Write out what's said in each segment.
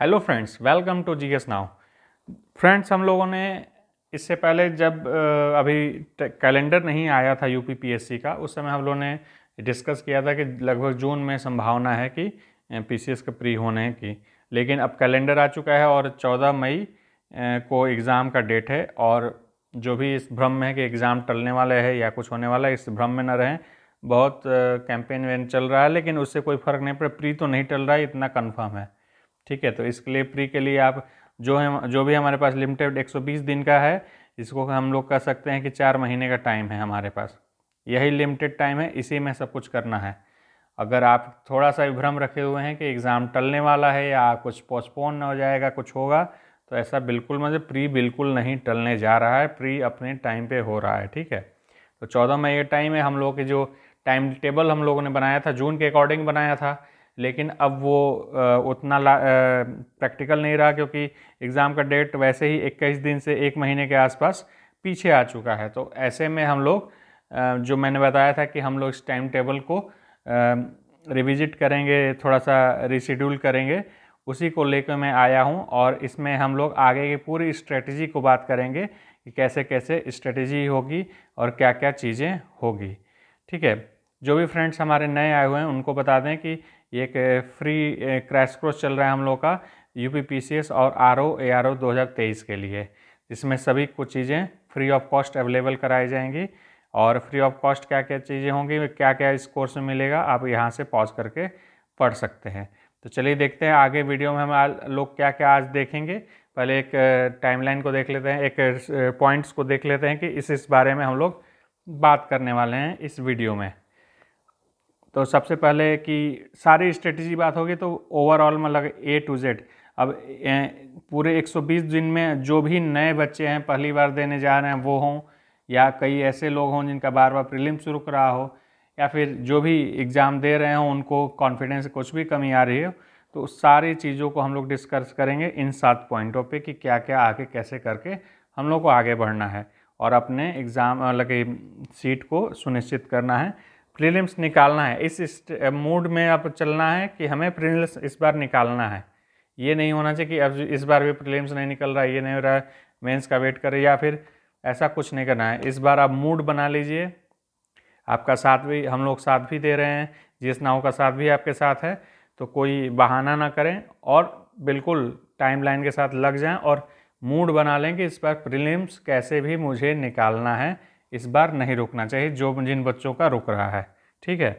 Hello friends, welcome to GS now. Friends, हम लोगों ने इससे पहले जब अभी कैलेंडर नहीं आया था यूपीपीएससी का, उस समय हम लोगों ने डिस्कस किया था कि लगभग जून में संभावना है कि पीसीएस का प्री होने की। लेकिन अब कैलेंडर आ चुका है और 14 मई को एग्ज़ाम का डेट है। और जो भी इस भ्रम में है कि एग्ज़ाम टलने वाला है या कुछ होने वाला है, इस भ्रम में न रहें। बहुत कैंपेन वैन चल रहा है, लेकिन उससे कोई फ़र्क नहीं पड़ा। प्री तो नहीं टल रहा है, इतना कन्फर्म है। ठीक है, तो इसके लिए प्री के लिए आप जो भी हमारे पास लिमिटेड 120 दिन का है, इसको हम लोग कह सकते हैं कि 4 महीने का टाइम है हमारे पास। यही लिमिटेड टाइम है, इसी में सब कुछ करना है। अगर आप थोड़ा सा विभ्रम रखे हुए हैं कि एग्ज़ाम टलने वाला है या कुछ पोस्टपोन हो जाएगा, कुछ होगा, तो ऐसा बिल्कुल मतलब प्री बिल्कुल नहीं टलने जा रहा है। प्री अपने टाइम पे हो रहा है। ठीक है, तो 14 मई का टाइम है। हम लोग के जो टाइम टेबल हम लोगों ने बनाया था, जून के अकॉर्डिंग बनाया था, लेकिन अब वो उतना प्रैक्टिकल नहीं रहा, क्योंकि एग्ज़ाम का डेट वैसे ही 21 दिन से 1 महीने के आसपास पीछे आ चुका है। तो ऐसे में हम लोग जो मैंने बताया था कि हम लोग इस टाइम टेबल को रिविजिट करेंगे, थोड़ा सा रिशेड्यूल करेंगे, उसी को लेकर मैं आया हूँ। और इसमें हम लोग आगे की पूरी स्ट्रेटजी को बात करेंगे कि कैसे कैसे स्ट्रेटजी होगी और क्या क्या चीज़ें होगी। ठीक है, जो भी फ्रेंड्स हमारे नए आए हुए हैं उनको बता दें कि ये एक फ्री क्रैश कोर्स चल रहा है हम लोग का यूपीपीसीएस और आरओ एआरओ 2023 के लिए, जिसमें सभी कुछ चीज़ें फ्री ऑफ कॉस्ट अवेलेबल कराई जाएंगी। और फ्री ऑफ कॉस्ट क्या क्या चीज़ें होंगी, क्या क्या इस कोर्स में मिलेगा, आप यहाँ से पॉज करके पढ़ सकते हैं। तो चलिए देखते हैं आगे वीडियो में हम लोग क्या क्या आज देखेंगे। पहले एक टाइमलाइन को देख लेते हैं, एक पॉइंट्स को देख लेते हैं कि इस बारे में हम लोग बात करने वाले हैं इस वीडियो में। तो सबसे पहले कि सारी स्ट्रेटजी बात होगी तो ओवरऑल मतलब ए टू जेड। अब पूरे 120 दिन में जो भी नए बच्चे हैं, पहली बार देने जा रहे हैं, वो हों, या कई ऐसे लोग हों जिनका बार बार प्रीलिम्स रुक रहा हो, या फिर जो भी एग्ज़ाम दे रहे हों उनको कॉन्फिडेंस कुछ भी कमी आ रही हो, तो उस सारी चीज़ों को हम लोग डिस्कस करेंगे इन 7 पॉइंटों पे कि क्या क्या आगे कैसे करके हम लोग को आगे बढ़ना है और अपने एग्ज़ाम मतलब सीट को सुनिश्चित करना है, प्रीलिम्स निकालना है। इस मूड में अब चलना है कि हमें प्रीलिम्स इस बार निकालना है। ये नहीं होना चाहिए कि अब इस बार भी प्रीलिम्स नहीं निकल रहा है, ये नहीं हो रहा है, मेंस का वेट करें, या फिर ऐसा कुछ नहीं करना है। इस बार आप मूड बना लीजिए। आपका साथ भी, हम लोग साथ भी दे रहे हैं, जीएस नाउ का साथ भी आपके साथ है, तो कोई बहाना ना करें और बिल्कुल टाइमलाइन के साथ लग जाएं और मूड बना लें कि इस बार प्रीलिम्स कैसे भी मुझे निकालना है, इस बार नहीं रुकना चाहिए जो जिन बच्चों का रुक रहा है। ठीक है,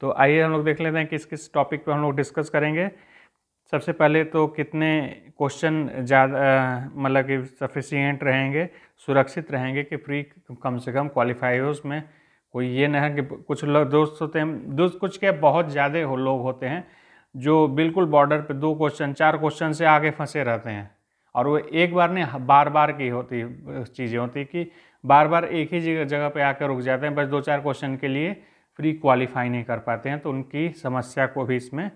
तो आइए हम लोग देख लेते हैं किस किस टॉपिक पे हम लोग डिस्कस करेंगे। सबसे पहले तो कितने क्वेश्चन ज़्यादा मतलब कि सफिशिएंट रहेंगे, सुरक्षित रहेंगे कि प्री कम से कम क्वालिफाई हो। उसमें कोई ये ना है कि कुछ लोग दोस्त होते हैं, दोस्त कुछ क्या बहुत ज़्यादा लोग होते हैं जो बिल्कुल बॉर्डर पे 2 क्वेश्चन 4 क्वेश्चन से आगे फंसे रहते हैं, और वो एक बार नहीं बार बार की होती चीज़ें होती कि बार बार एक ही जगह पे आकर रुक जाते हैं, बस 2-4 क्वेश्चन के लिए प्री क्वालिफाई नहीं कर पाते हैं। तो उनकी समस्या को भी इसमें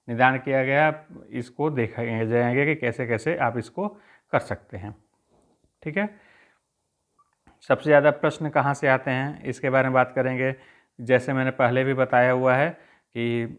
निदान किया गया, इसको देखा जाएंगे कि कैसे कैसे आप इसको कर सकते हैं। ठीक है, सबसे ज़्यादा प्रश्न कहाँ से आते हैं इसके बारे में बात करेंगे। जैसे मैंने पहले भी बताया हुआ है कि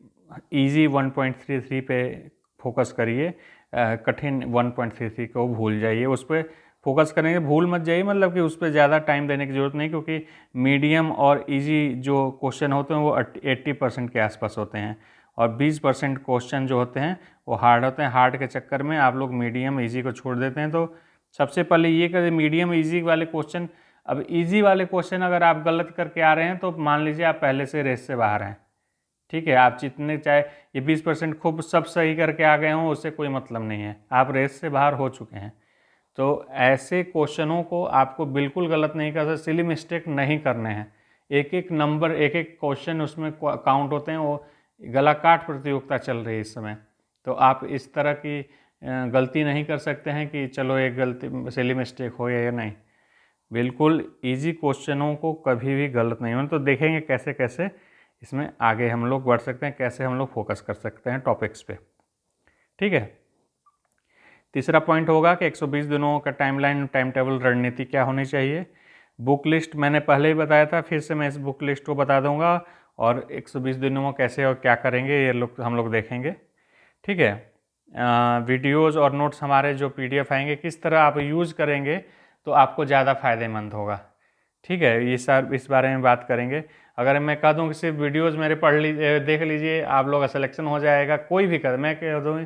इजी 1.33 पे फोकस करिए, कठिन 1.33 को भूल जाइए, उस पर फोकस करेंगे, भूल मत जाइए, मतलब कि उस पर ज़्यादा टाइम देने की ज़रूरत नहीं, क्योंकि मीडियम और इजी जो क्वेश्चन होते हैं वो 80% के आसपास होते हैं, और 20% क्वेश्चन जो होते हैं वो हार्ड होते हैं। हार्ड के चक्कर में आप लोग मीडियम ईजी को छोड़ देते हैं। तो सबसे पहले ये करें, मीडियम ईजी वाले क्वेश्चन। अब इजी वाले क्वेश्चन अगर आप गलत करके आ रहे हैं तो मान लीजिए आप पहले से रेस से बाहर हैं। ठीक है, आप जितने चाहे ये 20% खूब सब सही करके आ गए हों, उससे कोई मतलब नहीं है, आप रेस से बाहर हो चुके हैं। तो ऐसे क्वेश्चनों को आपको बिल्कुल गलत नहीं करना, सिली मिस्टेक नहीं करने हैं। एक एक नंबर, एक एक क्वेश्चन उसमें काउंट होते हैं। वो गला काट प्रतियोगिता चल रही है इस समय, तो आप इस तरह की गलती नहीं कर सकते हैं कि चलो एक गलती सिली मिस्टेक हो या नहीं। बिल्कुल इजी क्वेश्चनों को कभी भी गलत नहीं होना। तो देखेंगे कैसे कैसे इसमें आगे हम लोग बढ़ सकते हैं, कैसे हम लोग फोकस कर सकते हैं टॉपिक्स पे। ठीक है, तीसरा पॉइंट होगा कि 120 दिनों का टाइमलाइन, टाइम टेबल, रणनीति क्या होनी चाहिए। बुक लिस्ट मैंने पहले ही बताया था, फिर से मैं इस बुक लिस्ट को बता दूंगा, और 120 दिनों में कैसे और क्या करेंगे ये लोग हम लोग देखेंगे। ठीक है, वीडियोज़ और नोट्स हमारे जो PDF आएंगे किस तरह आप यूज़ करेंगे तो आपको ज़्यादा फ़ायदेमंद होगा। ठीक है, ये सर इस बारे में बात करेंगे। अगर मैं कह दूं कि सिर्फ वीडियोज़ मेरे पढ़ लीजिए, देख लीजिए, आप लोग का सिलेक्शन हो जाएगा, कोई भी कर, मैं कह दूँ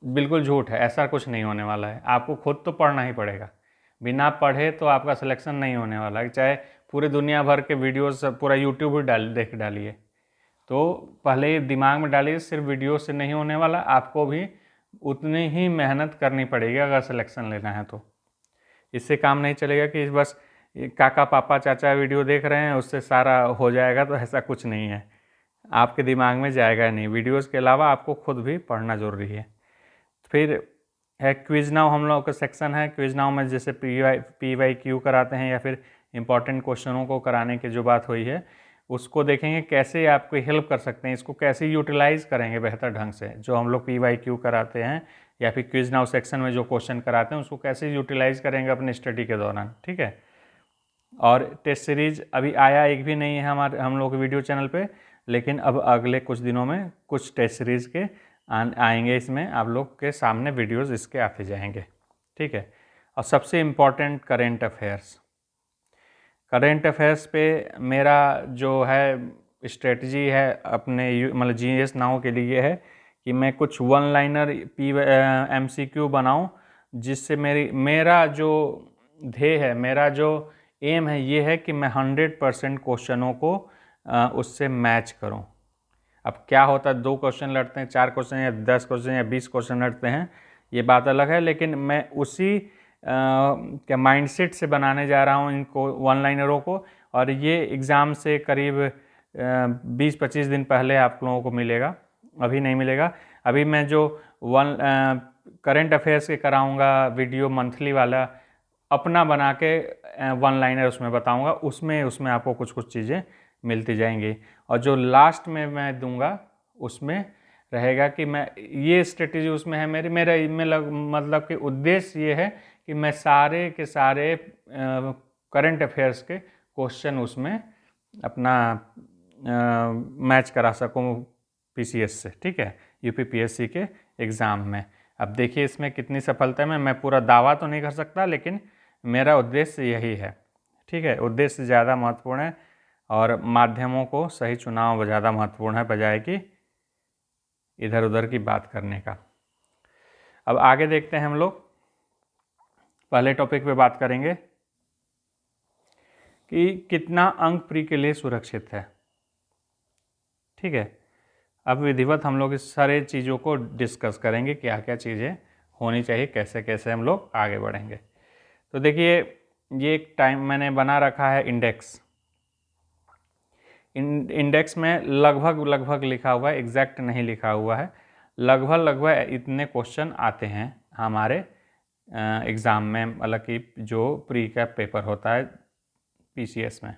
बिल्कुल झूठ है, ऐसा कुछ नहीं होने वाला है। आपको खुद तो पढ़ना ही पड़ेगा, बिना पढ़े तो आपका सिलेक्शन नहीं होने वाला है। चाहे पूरे दुनिया भर के वीडियोस पूरा यूट्यूब ही देख डालिए, तो पहले दिमाग में डालिए सिर्फ वीडियो से नहीं होने वाला, आपको भी उतनी ही मेहनत करनी पड़ेगी अगर सिलेक्शन लेना है तो। इससे काम नहीं चलेगा कि बस काका पापा चाचा वीडियो देख रहे हैं उससे सारा हो जाएगा, तो ऐसा कुछ नहीं है, आपके दिमाग में जाएगा नहीं। वीडियोज़ के अलावा आपको खुद भी पढ़ना ज़रूरी है। फिर है क्विज नाउ, हम लोग का सेक्शन है। क्विज नाउ में जैसे PYQ कराते हैं या फिर इम्पॉर्टेंट क्वेश्चनों को कराने की जो बात हुई है उसको देखेंगे कैसे आपको हेल्प कर सकते हैं, इसको कैसे यूटिलाइज़ करेंगे बेहतर ढंग से। जो हम लोग PYQ कराते हैं या फिर क्विज नाउ सेक्शन में जो क्वेश्चन कराते हैं उसको कैसे यूटिलाइज़ करेंगे अपने स्टडी के दौरान। ठीक है, और टेस्ट सीरीज अभी आया एक भी नहीं है हम लोग के वीडियो चैनल पे, लेकिन अब अगले कुछ दिनों में कुछ टेस्ट सीरीज़ के आएंगे, इसमें आप लोग के सामने वीडियोस इसके आते जाएंगे। ठीक है, और सबसे important current affairs. Current affairs पे मेरा जो है स्ट्रेटजी है अपने मतलब GS नाउ के लिए है कि मैं कुछ वन लाइनर MCQ बनाऊं, जिससे मेरा जो ध्येय है, मेरा जो एम है, ये है कि मैं 100% क्वेश्चनों को उससे मैच करूं। अब क्या होता है, 2 क्वेश्चन लड़ते हैं, 4 क्वेश्चन या 10 क्वेश्चन या 20 क्वेश्चन लड़ते हैं, ये बात अलग है, लेकिन मैं उसी क्या माइंडसेट से बनाने जा रहा हूँ इनको वन लाइनरों को। और ये एग्ज़ाम से करीब 20-25 दिन पहले आप लोगों को मिलेगा, अभी नहीं मिलेगा। अभी मैं जो करंट अफेयर्स के कराऊंगा वीडियो मंथली वाला, अपना बना के वन लाइनर उसमें बताऊंगा, उसमें आपको कुछ कुछ चीज़ें मिलती जाएंगी। और जो लास्ट में मैं दूंगा उसमें रहेगा कि मैं ये स्ट्रेटेजी उसमें है मेरा मतलब कि उद्देश्य ये है कि मैं सारे के सारे करंट अफेयर्स के क्वेश्चन उसमें अपना मैच करा सकूं PCS से। ठीक है, UPPSC के एग्ज़ाम में। अब देखिए इसमें कितनी सफलता है, मैं पूरा दावा तो नहीं कर सकता, लेकिन मेरा उद्देश्य यही है। ठीक है, उद्देश्य ज़्यादा महत्वपूर्ण है और माध्यमों को सही चुनाव ज़्यादा महत्वपूर्ण है बजाय कि इधर उधर की बात करने का। अब आगे देखते हैं, हम लोग पहले टॉपिक पे बात करेंगे कि कितना अंक प्री के लिए सुरक्षित है। ठीक है, अब विधिवत हम लोग इस सारे चीज़ों को डिस्कस करेंगे, क्या क्या चीज़ें होनी चाहिए, कैसे कैसे हम लोग आगे बढ़ेंगे। तो देखिए ये एक टाइम मैंने बना रखा है इंडेक्स। इंडेक्स में लगभग लिखा हुआ है, एग्जैक्ट नहीं लिखा हुआ है, लगभग इतने क्वेश्चन आते हैं हमारे एग्ज़ाम में, मतलब कि जो प्री का पेपर होता है PCS में।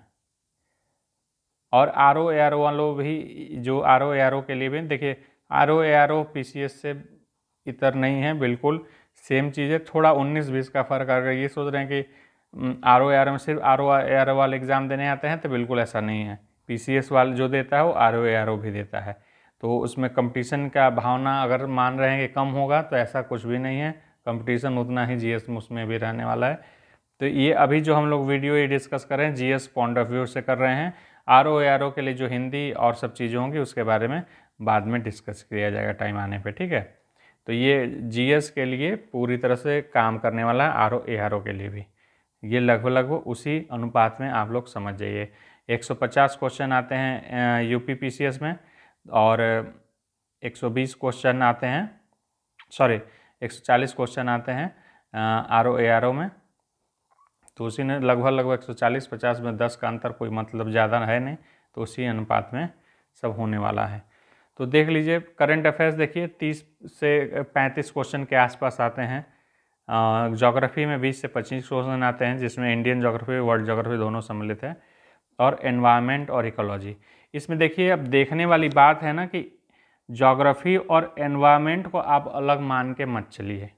और RO ARO वालों भी, जो RO ARO के लिए भी देखिए, RO ARO PCS से इतर नहीं है, बिल्कुल सेम चीज़ है, थोड़ा 19-20 का फ़र्क। अगर ये सोच रहे हैं कि RO ARO में सिर्फ RO ARO वाले एग्ज़ाम देने आते हैं, तो बिल्कुल ऐसा नहीं है। PCS वाला जो देता है वो RO ARO भी देता है, तो उसमें कंपटीशन का भावना अगर मान रहे हैं कि कम होगा, तो ऐसा कुछ भी नहीं है, कंपटीशन उतना ही GS में उसमें भी रहने वाला है। तो ये अभी जो हम लोग वीडियो ये डिस्कस कर रहे हैं GS पॉइंट ऑफ व्यू से कर रहे हैं। RO ARO के लिए जो हिंदी और सब चीज़ें होंगी उसके बारे में बाद में डिस्कस किया जाएगा टाइम आने पे। ठीक है, तो ये GS के लिए पूरी तरह से काम करने वाला है, RO ARO के लिए भी ये लगभग उसी अनुपात में आप लोग समझ जाइए। 150 क्वेश्चन आते हैं UPPCS में, और 120 क्वेश्चन आते हैं, सॉरी 140 क्वेश्चन आते हैं RO ARO में। तो उसी ने लगभग 140-50 में 10 का अंतर कोई मतलब ज़्यादा है नहीं, तो उसी अनुपात में सब होने वाला है। तो देख लीजिए करंट अफेयर्स, देखिए 30 से 35 क्वेश्चन के आसपास आते हैं। ज्योग्राफी में 20 से 25 क्वेश्चन आते हैं, जिसमें इंडियन ज्योग्राफी वर्ल्ड ज्योग्राफी दोनों सम्मिलित है। और एनवायरनमेंट और इकोलॉजी, इसमें देखिए अब देखने वाली बात है ना कि ज्योग्राफी और एनवायरनमेंट को आप अलग मान के मत चलिए।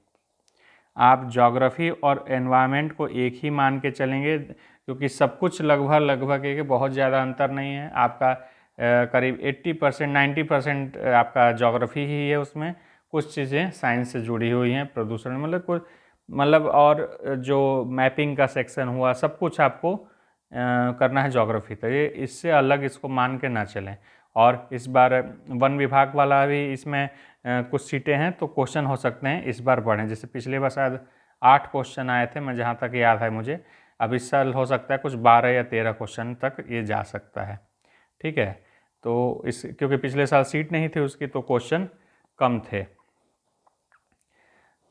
आप ज्योग्राफी और एनवायरनमेंट को एक ही मान के चलेंगे, क्योंकि सब कुछ लगभग एक, बहुत ज़्यादा अंतर नहीं है। आपका करीब 80% 90% आपका ज्योग्राफी ही है, उसमें कुछ चीज़ें साइंस से जुड़ी हुई हैं, प्रदूषण मतलब कुछ मतलब, और जो मैपिंग का सेक्शन हुआ, सब कुछ आपको करना है ज्योग्राफी। तो ये इससे अलग इसको मान के ना चलें। और इस बार वन विभाग वाला भी इसमें कुछ सीटें हैं, तो क्वेश्चन हो सकते हैं इस बार बढ़ें। जैसे पिछले बार शायद 8 क्वेश्चन आए थे, मैं जहाँ तक याद है मुझे। अब इस साल हो सकता है कुछ 12 या 13 क्वेश्चन तक ये जा सकता है। ठीक है, तो इस क्योंकि पिछले साल सीट नहीं थी उसकी, तो क्वेश्चन कम थे।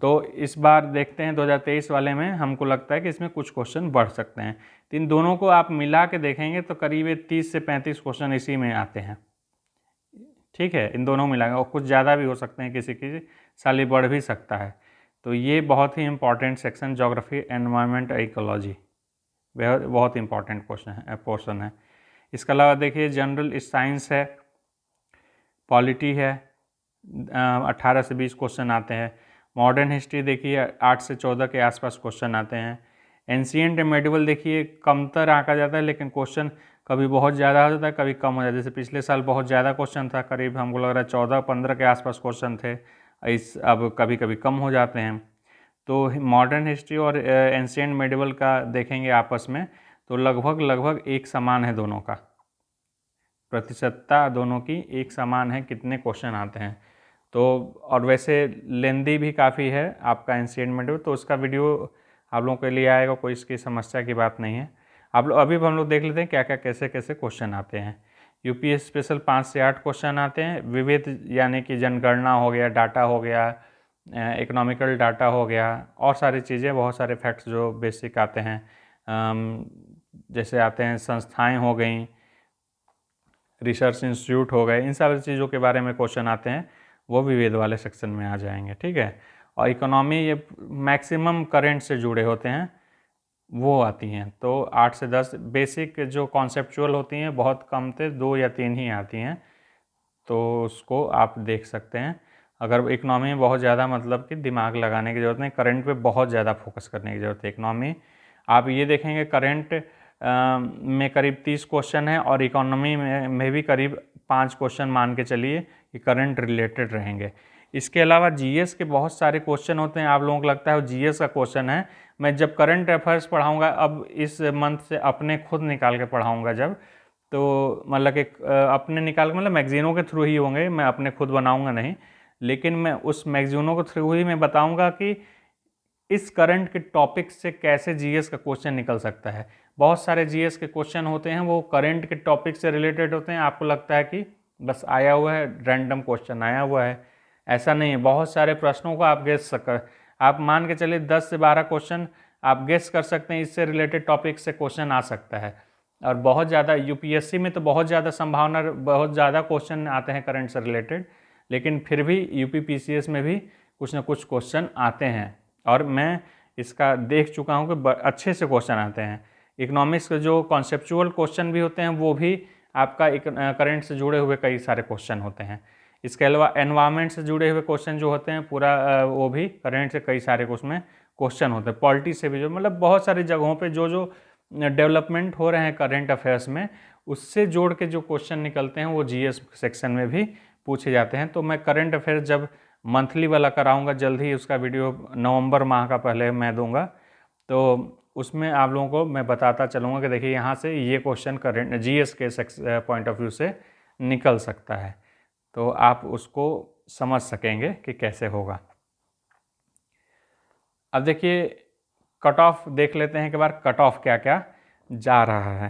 तो इस बार देखते हैं 2023 वाले में, हमको लगता है कि इसमें कुछ क्वेश्चन बढ़ सकते हैं। तो इन दोनों को आप मिला के देखेंगे तो करीब 30 से 35 क्वेश्चन इसी में आते हैं। ठीक है, इन दोनों मिला के, और कुछ ज़्यादा भी हो सकते हैं, किसी की साल बढ़ भी सकता है। तो ये बहुत ही important section geography environment ecology बहुत इंपॉर्टेंट पोर्शन है। इसके अलावा देखिए जनरल साइंस है, पॉलिटी है, 18 से 20 क्वेश्चन आते हैं। मॉडर्न हिस्ट्री देखिए 8 से 14 के आसपास क्वेश्चन आते हैं। एंशिएंट एंड मेडिवल देखिए कमतर आंका जाता है, लेकिन क्वेश्चन कभी बहुत ज़्यादा हो जाता है, कभी कम हो जाता है। जैसे पिछले साल बहुत ज़्यादा क्वेश्चन था, करीब हमको लग रहा है 14-15 के आसपास क्वेश्चन थे। अब कभी कभी कम हो जाते हैं। तो मॉडर्न हिस्ट्री और एंशिएंट मेडिवल का देखेंगे आपस में, तो लगभग एक समान है दोनों का, प्रतिशतता दोनों की एक समान है, कितने क्वेश्चन आते हैं। तो और वैसे लेंदी भी काफ़ी है आपका एंशिएंट मेडिवल, तो उसका वीडियो आप लोगों के लिए आएगा, कोई इसकी समस्या की बात नहीं है। आप लोग अभी हम लोग देख लेते हैं क्या क्या कैसे कैसे क्वेश्चन आते हैं। यूपीएससी स्पेशल 5 से 8 क्वेश्चन आते हैं। विविध यानी कि जनगणना हो गया, डाटा हो गया, इकोनॉमिकल डाटा हो गया, और सारी चीज़ें, बहुत सारे फैक्ट्स जो बेसिक आते हैं। जैसे आते हैं संस्थाएं हो गई, रिसर्च इंस्टीट्यूट हो गए, इन सारी चीज़ों के बारे में क्वेश्चन आते हैं, वो विविध वाले सेक्शन में आ जाएंगे। ठीक है, और इकोनॉमी ये मैक्सिमम करंट से जुड़े होते हैं, वो आती हैं। तो 8 से 10 बेसिक जो कॉन्सेप्चुअल होती हैं बहुत कम थे, 2 या 3 ही आती हैं, तो उसको आप देख सकते हैं। अगर इकोनॉमी में बहुत ज़्यादा मतलब कि दिमाग लगाने की ज़रूरत नहीं, करंट पे बहुत ज़्यादा फोकस करने की ज़रूरत है। इकोनॉमी आप ये देखेंगे करंट में करीब 30 क्वेश्चन है, और इकोनॉमी में भी करीब 5 क्वेश्चन मान के चलिए कि करंट रिलेटेड रहेंगे। इसके अलावा जीएस के बहुत सारे क्वेश्चन होते हैं। आप लोगों को लगता है जीएस का क्वेश्चन है, मैं जब करंट अफेयर्स पढ़ाऊँगा, अब इस मंथ से अपने खुद निकाल के पढ़ाऊँगा जब, तो मतलब कि अपने निकाल के मतलब मैगजीनों के थ्रू ही होंगे, मैं अपने खुद बनाऊँगा नहीं, लेकिन मैं उस मैगजीनों के थ्रू ही मैं बताऊँगा कि इस करंट के टॉपिक से कैसे जीएस का क्वेश्चन निकल सकता है। बहुत सारे जीएस के क्वेश्चन होते हैं वो करंट के टॉपिक से रिलेटेड होते हैं। आपको लगता है कि बस आया हुआ है, रैंडम क्वेश्चन आया हुआ है, ऐसा नहीं है। बहुत सारे प्रश्नों को आप मान के चलिए 10 से 12 क्वेश्चन आप गेस कर सकते हैं, इससे रिलेटेड टॉपिक से क्वेश्चन आ सकता है। और बहुत ज़्यादा यूपीएससी में तो बहुत ज़्यादा संभावना, बहुत ज़्यादा क्वेश्चन आते हैं करंट से रिलेटेड, लेकिन फिर भी यूपी पीसीएस में भी कुछ ना कुछ क्वेश्चन आते हैं, और मैं इसका देख चुका हूँ कि अच्छे से क्वेश्चन आते हैं। इकोनॉमिक्स के जो कॉन्सेप्चुअल क्वेश्चन भी होते हैं, वो भी आपका करंट से जुड़े हुए कई सारे क्वेश्चन होते हैं। इसके अलावा एनवायरनमेंट से जुड़े हुए क्वेश्चन जो होते हैं पूरा, वो भी करंट से कई सारे उसमें क्वेश्चन होते हैं। पॉलिटी से भी, जो मतलब बहुत सारी जगहों पे जो जो डेवलपमेंट हो रहे हैं करंट अफेयर्स में, उससे जोड़ के जो क्वेश्चन निकलते हैं वो जीएस सेक्शन में भी पूछे जाते हैं। तो मैं करंट अफेयर्स जब मंथली वाला कराऊंगा, जल्द ही उसका वीडियो नवंबर माह का पहले मैं दूंगा, तो उसमें आप लोगों को मैं बताता चलूँगा कि देखिए यहाँ से ये क्वेश्चन करंट जीएस के पॉइंट ऑफ व्यू से निकल सकता है, तो आप उसको समझ सकेंगे कि कैसे होगा। अब देखिए कट ऑफ देख लेते हैं, एक बार कट ऑफ क्या क्या जा रहा है।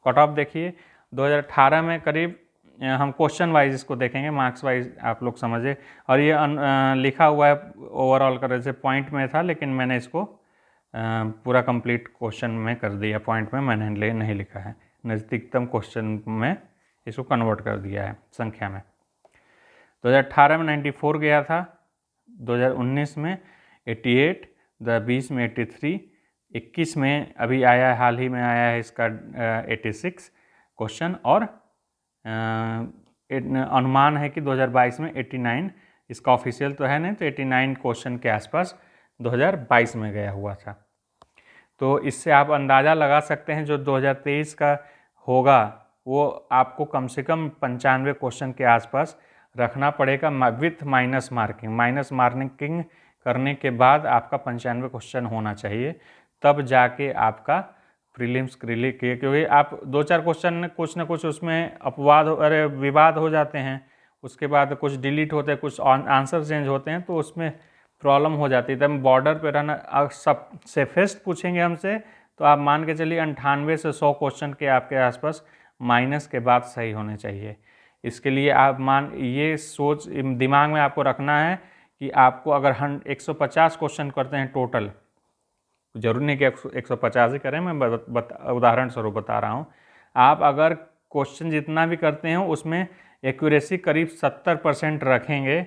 कट ऑफ देखिए 2018 में करीब, हम क्वेश्चन वाइज इसको देखेंगे, मार्क्स वाइज आप लोग समझे, और ये लिखा हुआ है ओवरऑल कर, जैसे पॉइंट में था, लेकिन मैंने इसको पूरा कंप्लीट क्वेश्चन में कर दिया, पॉइंट में मैंने नहीं लिखा है, नज़दीकतम क्वेश्चन में इसको कन्वर्ट कर दिया है संख्या में। 2018 में 94 गया था, 2019 में 88, 2020 में 83, 21 में अभी आया है, हाल ही में आया है इसका 86 क्वेश्चन, और अनुमान है कि 2022 में 89, इसका ऑफिशियल तो है नहीं, तो 89 क्वेश्चन के आसपास 2022 में गया हुआ था। तो इससे आप अंदाज़ा लगा सकते हैं जो 2023 का होगा वो आपको कम से कम 95 क्वेश्चन के आसपास रखना पड़ेगा with minus marking. Minus marking करने के बाद आपका 95 क्वेश्चन होना चाहिए, तब जाके आपका प्रीलिम्स क्लियर किए। क्योंकि आप 2-4 क्वेश्चन कुछ ना कुछ उसमें अपवाद अरे विवाद हो जाते हैं, उसके बाद कुछ डिलीट होते हैं, कुछ आंसर चेंज होते हैं, तो उसमें प्रॉब्लम हो जाती है। तब बॉर्डर पे रहना। सब सेफेस्ट पूछेंगे हमसे तो आप मान के चलिए 98 से 100 क्वेश्चन के आपके आसपास माइनस के बाद सही होने चाहिए। इसके लिए आप ये सोच दिमाग में आपको रखना है कि आपको अगर 150 क्वेश्चन करते हैं टोटल, जरूरी नहीं कि 150 ही करें, मैं उदाहरण स्वरूप बता रहा हूँ। आप अगर क्वेश्चन जितना भी करते हैं उसमें एक्यूरेसी करीब 70% रखेंगे,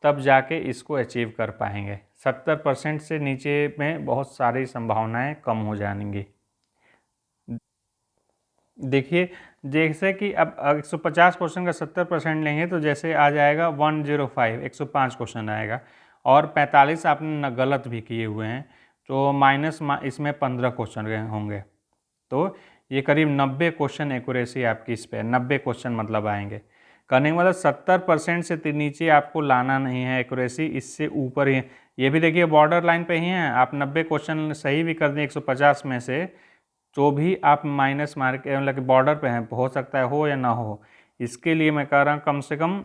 तब जाके इसको अचीव कर पाएंगे। 70% से नीचे में बहुत सारी संभावनाएं कम हो जाएंगी। देखिए, जैसे कि अब 150 क्वेश्चन का 70% लेंगे तो जैसे आ जाएगा 105, 105 क्वेश्चन आएगा, और 45 आपने गलत भी किए हुए हैं तो माइनस इसमें 15 क्वेश्चन होंगे। तो ये करीब 90 क्वेश्चन एक्यूरेसी आपकी इस पर 90 क्वेश्चन मतलब आएंगे। करने का मतलब 70% से नीचे आपको लाना नहीं है एक्यूरेसी, इससे ऊपर ही। ये भी देखिए बॉर्डर लाइन पे ही हैं। आप 90 क्वेश्चन सही भी कर दें 150 में से, तो भी आप माइनस मार्क मतलब कि बॉर्डर पे हैं, हो सकता है हो या ना हो। इसके लिए मैं कह रहा हूँ कम से कम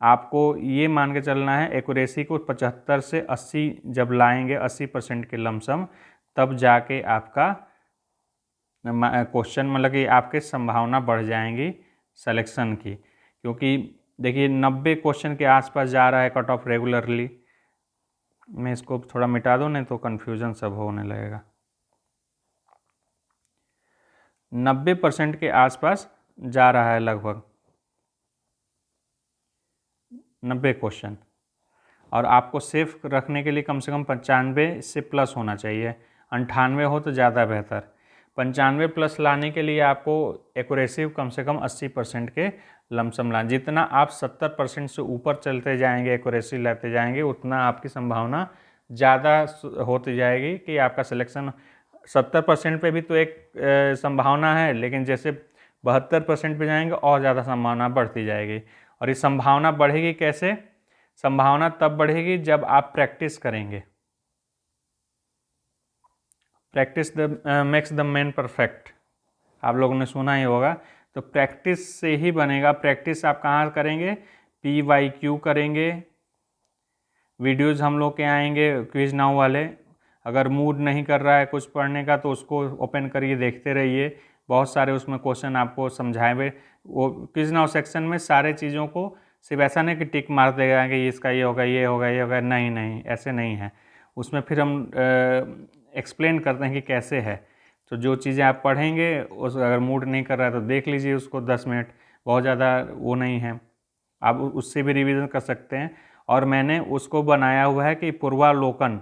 आपको ये मान के चलना है एक्यूरेसी को 75 से 80 जब लाएंगे, 80% के लमसम, तब जाके आपका क्वेश्चन मतलब कि आपके संभावना बढ़ जाएंगी सिलेक्शन की। क्योंकि देखिए 90 क्वेश्चन के आसपास जा रहा है कट ऑफ रेगुलरली। मैं इसको थोड़ा मिटा दूँ, नहीं तो कन्फ्यूजन सब होने लगेगा। 90% के आसपास जा रहा है लगभग 90 क्वेश्चन, और आपको सेफ रखने के लिए कम से कम 95 से प्लस होना चाहिए। 98 हो तो ज़्यादा बेहतर। 95 प्लस लाने के लिए आपको एक्यूरेसी कम से कम 80% के लमसम लाना। जितना आप 70% से ऊपर चलते जाएंगे, एक्यूरेसी लेते जाएंगे, उतना आपकी संभावना ज़्यादा होती जाएगी कि आपका सिलेक्शन। 70% पे भी तो एक संभावना है, लेकिन जैसे 72% पे जाएंगे और ज़्यादा संभावना बढ़ती जाएगी। और ये संभावना बढ़ेगी कैसे? संभावना तब बढ़ेगी जब आप प्रैक्टिस करेंगे। Practice makes the man perfect, आप लोगों ने सुना ही होगा। तो प्रैक्टिस से ही बनेगा। प्रैक्टिस आप कहाँ करेंगे? PYQ करेंगे। वीडियोज़ हम लोग के आएंगे क्विज नाउ वाले। अगर मूड नहीं कर रहा है कुछ पढ़ने का तो उसको ओपन करिए, देखते रहिए। बहुत सारे उसमें क्वेश्चन आपको समझाए हुए। वो क्विज नाउ सेक्शन में सारे चीज़ों को सिर्फ ऐसा नहीं कि टिक मार देगा कि इसका ये होगा, ये होगा, ये होगा। नहीं नहीं, ऐसे नहीं है। उसमें फिर हम एक्सप्लेन करते हैं कि कैसे है। तो जो चीज़ें आप पढ़ेंगे उस अगर मूड नहीं कर रहा है तो देख लीजिए उसको 10 मिनट, बहुत ज़्यादा वो नहीं है, आप उससे भी रिवीजन कर सकते हैं। और मैंने उसको बनाया हुआ है कि पूर्वालोकन,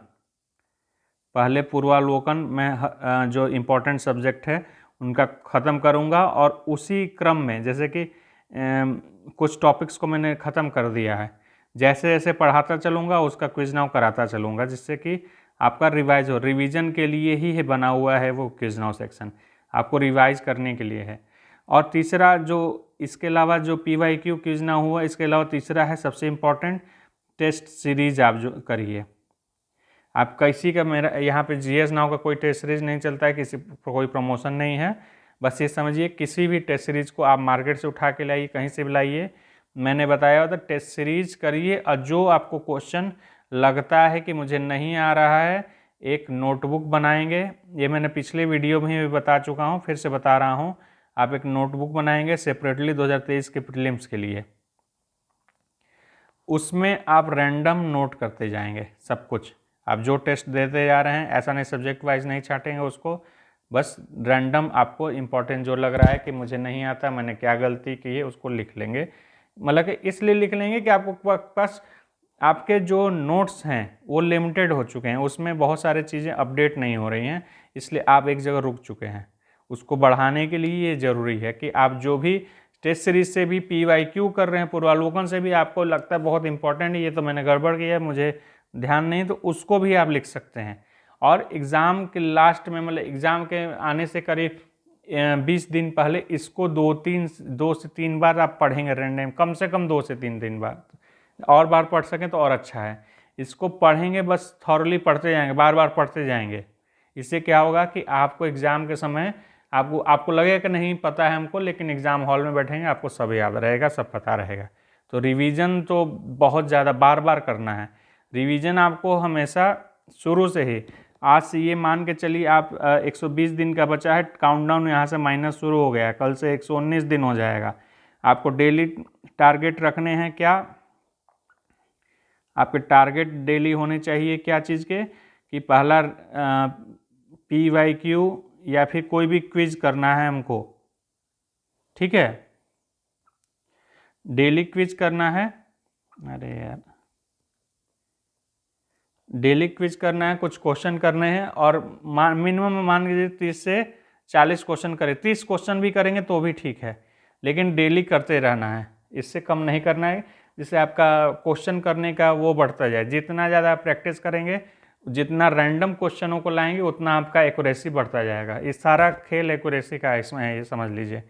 पहले पूर्वालोकन में जो इम्पोर्टेंट सब्जेक्ट है उनका ख़त्म करूँगा, और उसी क्रम में जैसे कि कुछ टॉपिक्स को मैंने ख़त्म कर दिया है, जैसे जैसे पढ़ाता चलूँगा उसका क्विज नाउ कराता चलूँगा, जिससे कि आपका रिवाइज हो। रिवीजन के लिए ही है बना हुआ है वो क्विज नाउ सेक्शन, आपको रिवाइज करने के लिए है। और तीसरा जो इसके अलावा जो PYQ क्विज नाउ हुआ, इसके अलावा तीसरा है सबसे इम्पॉर्टेंट, टेस्ट सीरीज आप जो करिए। आप किसी का, मेरा यहाँ पे GS नाउ का कोई टेस्ट सीरीज नहीं चलता है, किसी कोई प्रमोशन नहीं है। बस ये समझिए किसी भी टेस्ट सीरीज को आप मार्केट से उठा के लाइए, कहीं से भी लाइए। मैंने बताया था टेस्ट सीरीज करिए, और जो आपको क्वेश्चन लगता है कि मुझे नहीं आ रहा है, एक नोटबुक बनाएंगे। ये मैंने पिछले वीडियो में भी बता चुका हूँ, फिर से बता रहा हूँ। आप एक नोटबुक बनाएंगे सेपरेटली 2023 के प्रीलिम्स के लिए। उसमें आप रैंडम नोट करते जाएंगे सब कुछ। आप जो टेस्ट देते जा रहे हैं, ऐसा नहीं सब्जेक्ट वाइज नहीं छाटेंगे उसको, बस रैंडम आपको इम्पोर्टेंट जो लग रहा है कि मुझे नहीं आता, मैंने क्या गलती की है, उसको लिख लेंगे। मतलब कि इसलिए लिख लेंगे कि आपको पास आपके जो नोट्स हैं वो लिमिटेड हो चुके हैं, उसमें बहुत सारी चीज़ें अपडेट नहीं हो रही हैं, इसलिए आप एक जगह रुक चुके हैं। उसको बढ़ाने के लिए ये ज़रूरी है कि आप जो भी टेस्ट सीरीज से भी PYQ कर रहे हैं, पूर्वालोकन से भी आपको लगता है बहुत इंपॉर्टेंट है, ये तो मैंने गड़बड़ किया है, मुझे ध्यान नहीं, तो उसको भी आप लिख सकते हैं। और एग्ज़ाम के लास्ट में, मतलब एग्ज़ाम के आने से करीब 20 दिन पहले इसको 2 से 3 बार आप पढ़ेंगे रैंडम, कम से कम 2 से 3 दिन बाद, और बार पढ़ सकें तो और अच्छा है। इसको पढ़ेंगे, बस थॉरली पढ़ते जाएंगे, बार बार पढ़ते जाएंगे। इससे क्या होगा कि आपको एग्ज़ाम के समय आपको लगेगा कि नहीं पता है हमको, लेकिन एग्ज़ाम हॉल में बैठेंगे आपको सब याद रहेगा, सब पता रहेगा। तो रिवीजन तो बहुत ज़्यादा बार बार करना है। रिवीजन आपको हमेशा शुरू से ही, आज से ये मान के चलिए आप 120 दिन का बचा है, काउंटडाउन यहाँ से माइनस शुरू हो गया है, कल से 119 दिन हो जाएगा। आपको डेली टारगेट रखने हैं क्या, आपके टारगेट डेली होने चाहिए क्या चीज़ के, कि पहला PYQ या फिर कोई भी क्विज करना है हमको, ठीक है, डेली क्विज करना है। अरे यार, डेली क्विज करना है, कुछ क्वेश्चन करने हैं, और मिनिमम मान लीजिए 30 से 40 क्वेश्चन करें, 30 क्वेश्चन भी करेंगे तो भी ठीक है, लेकिन डेली करते रहना है, इससे कम नहीं करना है, जिससे आपका क्वेश्चन करने का वो बढ़ता जाए। जितना ज़्यादा आप प्रैक्टिस करेंगे, जितना रैंडम क्वेश्चनों को लाएंगे, उतना आपका एक्यूरेसी बढ़ता जाएगा। इस सारा खेल एक्यूरेसी का इसमें है, ये समझ लीजिए।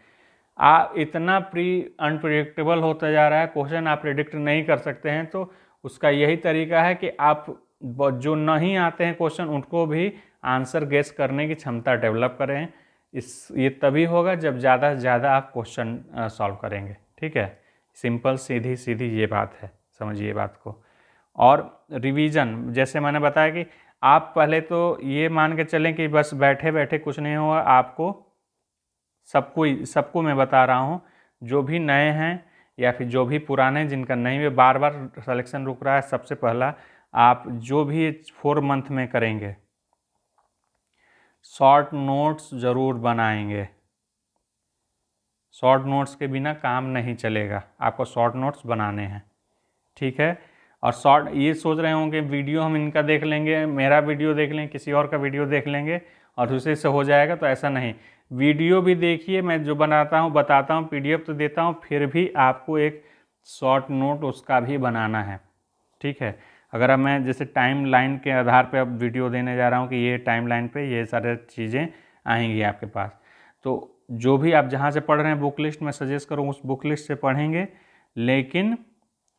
आप इतना अनप्रिडिक्टेबल होता जा रहा है, क्वेश्चन आप प्रिडिक्ट नहीं कर सकते हैं, तो उसका यही तरीका है कि आप जो नहीं आते हैं क्वेश्चन, उनको भी आंसर गेस करने की क्षमता डेवलप करें। ये तभी होगा जब ज़्यादा से ज़्यादा आप क्वेश्चन सॉल्व करेंगे, ठीक है। सिंपल सीधी सीधी ये बात है, समझिए बात को। और रिवीजन, जैसे मैंने बताया कि आप पहले तो ये मान के चलें कि बस बैठे बैठे कुछ नहीं होगा, आपको सबको मैं बता रहा हूँ, जो भी नए हैं या फिर जो भी पुराने जिनका नहीं भी बार बार सिलेक्शन रुक रहा है, सबसे पहला आप जो भी 4 मंथ में करेंगे, शॉर्ट नोट्स ज़रूर बनाएंगे। शॉर्ट नोट्स के बिना काम नहीं चलेगा, आपको शॉर्ट नोट्स बनाने हैं, ठीक है। और शॉर्ट, ये सोच रहे होंगे वीडियो हम इनका देख लेंगे, मेरा वीडियो देख लेंगे, किसी और का वीडियो देख लेंगे और दूसरे से हो जाएगा, तो ऐसा नहीं। वीडियो भी देखिए, मैं जो बनाता हूँ बताता हूँ, PDF तो देता हूँ, फिर भी आपको एक शॉर्ट नोट उसका भी बनाना है, ठीक है। अगर अब मैं जैसे टाइम लाइन के आधार पे अब वीडियो देने जा रहा हूँ कि ये टाइम लाइन पे ये सारे चीज़ें आएंगी आपके पास, तो जो भी आप जहाँ से पढ़ रहे हैं बुक लिस्ट मैं सजेस्ट करूँ उस बुक लिस्ट से पढ़ेंगे, लेकिन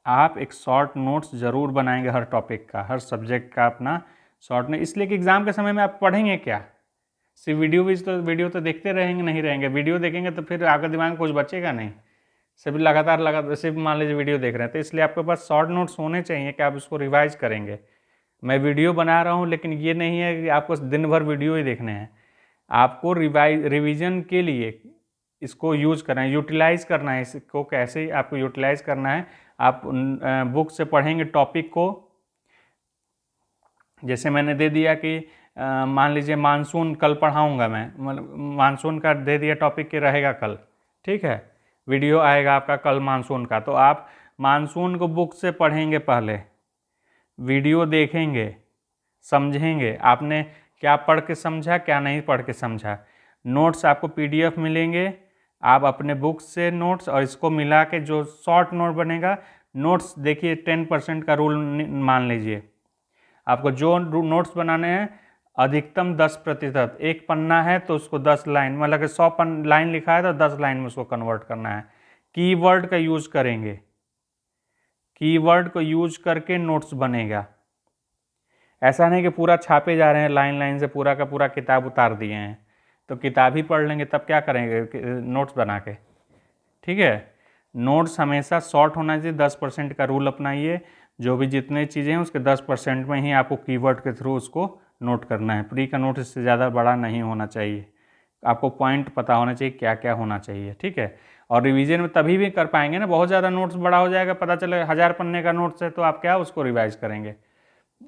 आप एक शॉर्ट नोट्स ज़रूर बनाएंगे हर टॉपिक का, हर सब्जेक्ट का अपना शॉर्ट नोट। इसलिए कि एग्ज़ाम के समय में आप पढ़ेंगे क्या, सिर्फ वीडियो तो देखते रहेंगे नहीं रहेंगे, वीडियो देखेंगे तो फिर आपके दिमाग में कुछ बचेगा नहीं, सिर्फ लगातार सिर्फ मान लीजिए वीडियो देख रहे हैं। तो इसलिए आपके पास शॉर्ट नोट्स होने चाहिए कि आप उसको रिवाइज करेंगे। मैं वीडियो बना रहा हूँ, लेकिन ये नहीं है कि आपको दिन भर वीडियो ही देखने हैं, आपको रिवीजन के लिए इसको यूज करना है, यूटिलाइज़ करना है। इसको कैसे आपको यूटिलाइज़ करना है, आप बुक से पढ़ेंगे टॉपिक को, जैसे मैंने दे दिया कि मान लीजिए मानसून कल पढ़ाऊंगा मैं, मतलब मानसून का दे दिया टॉपिक के रहेगा कल, ठीक है, वीडियो आएगा आपका कल मानसून का, तो आप मानसून को बुक से पढ़ेंगे, पहले वीडियो देखेंगे, समझेंगे आपने क्या पढ़ के समझा, क्या नहीं पढ़ के समझा। नोट्स आपको PDF मिलेंगे, आप अपने बुक से नोट्स और इसको मिला के जो शॉर्ट नोट बनेगा, नोट्स देखिए 10% का रूल मान लीजिए, आपको जो नोट्स बनाने हैं अधिकतम 10%, एक पन्ना है तो उसको 10 लाइन, मतलब कि 100 लाइन लिखा है तो 10 लाइन में उसको कन्वर्ट करना है। कीवर्ड का यूज करेंगे, कीवर्ड को यूज करके नोट्स बनेगा। ऐसा नहीं कि पूरा छापे जा रहे हैं लाइन लाइन से, पूरा का पूरा किताब उतार दिए हैं, तो किताब ही पढ़ लेंगे तब क्या करेंगे नोट्स बना के, ठीक है। नोट्स हमेशा शॉर्ट होना चाहिए, 10% का रूल अपनाइए, जो भी जितने चीज़ें हैं उसके 10% में ही आपको कीवर्ड के थ्रू उसको नोट करना है। प्री का नोट इससे ज़्यादा बड़ा नहीं होना चाहिए, आपको पॉइंट पता होना चाहिए क्या क्या होना चाहिए, ठीक है। और रिवीजन में तभी भी कर पाएंगे ना, बहुत ज़्यादा नोट्स बड़ा हो जाएगा, पता चले 1000 पन्ने का नोट्स है, तो आप क्या उसको रिवाइज करेंगे।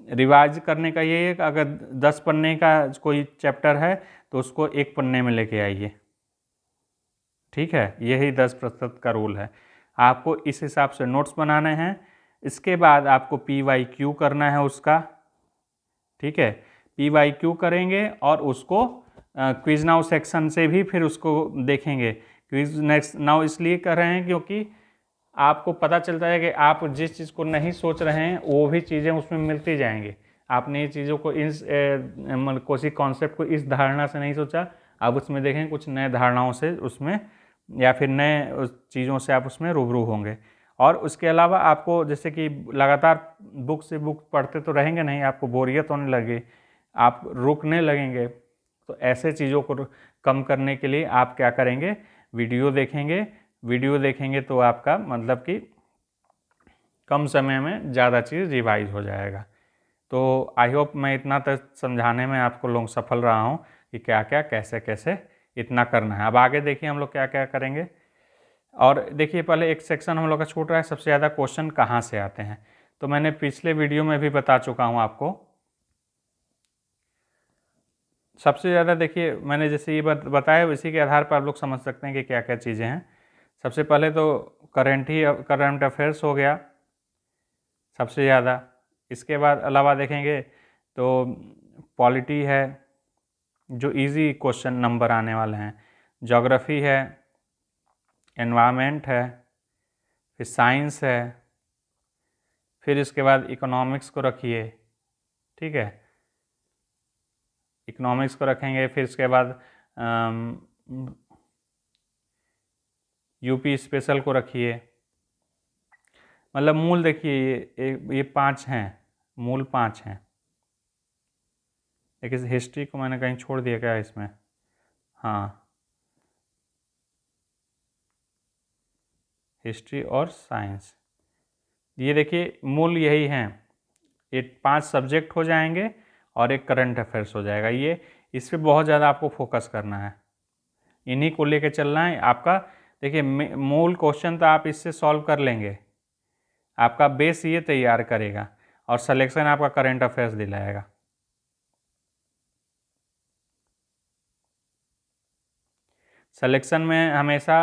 रिवाइज करने का ये है कि अगर 10 पन्ने का कोई चैप्टर है तो उसको 1 पन्ने में लेके आइए, ठीक है। यही 10% का रूल है, आपको इस हिसाब से नोट्स बनाने हैं। इसके बाद आपको PYQ करना है उसका, ठीक है। PYQ करेंगे और उसको क्विज नाउ सेक्शन से भी फिर उसको देखेंगे। क्विज नेक्स्ट नाउ इसलिए कर रहे हैं क्योंकि आपको पता चलता है कि आप जिस चीज़ को नहीं सोच रहे हैं वो भी चीज़ें उसमें मिलती जाएंगी। आपने ये चीज़ों को इस किसी कॉन्सेप्ट को इस धारणा से नहीं सोचा, आप उसमें देखें कुछ नए धारणाओं से उसमें या फिर नए चीज़ों से आप उसमें रूबरू होंगे। और उसके अलावा आपको जैसे कि लगातार बुक से बुक पढ़ते तो रहेंगे नहीं, आपको बोरियत होने लगे, आप रुकने लगेंगे। तो ऐसे चीज़ों को कम करने के लिए आप क्या करेंगे, वीडियो देखेंगे। वीडियो देखेंगे तो आपका मतलब कि कम समय में ज़्यादा चीज़ रिवाइज हो जाएगा। तो आई होप मैं इतना तक समझाने में आपको लोग सफल रहा हूँ कि क्या क्या कैसे कैसे इतना करना है। अब आगे देखिए हम लोग क्या क्या करेंगे। और देखिए पहले एक सेक्शन हम लोग का छूट रहा है, सबसे ज़्यादा क्वेश्चन कहाँ से आते हैं। तो मैंने पिछले वीडियो में भी बता चुका हूँ आपको। सबसे ज़्यादा देखिए मैंने जैसे ये बताया, इसी के आधार पर आप लोग समझ सकते हैं कि क्या क्या चीज़ें हैं। सबसे पहले तो करंट अफेयर्स हो गया सबसे ज़्यादा। इसके बाद अलावा देखेंगे तो पॉलिटी है, जो इजी क्वेश्चन नंबर आने वाले हैं। ज्योग्राफी है, एनवायरनमेंट है, फिर साइंस है, फिर इसके बाद इकोनॉमिक्स को रखिए, ठीक है, इकोनॉमिक्स को रखेंगे। फिर इसके बाद यूपी स्पेशल को रखिए। मतलब मूल देखिए ये 5 हैं, मूल 5 हैं। एक हिस्ट्री को मैंने कहीं छोड़ दिया क्या इसमें, हाँ, हिस्ट्री और साइंस, ये देखिए मूल यही हैं। ये 5 सब्जेक्ट हो जाएंगे और एक करंट अफेयर्स हो जाएगा। ये इस पर बहुत ज़्यादा आपको फोकस करना है, इन्हीं को लेके चलना है आपका। देखिए मूल क्वेश्चन तो आप इससे सॉल्व कर लेंगे, आपका बेस ये तैयार करेगा और सिलेक्शन आपका करंट अफेयर्स दिलाएगा। सिलेक्शन में हमेशा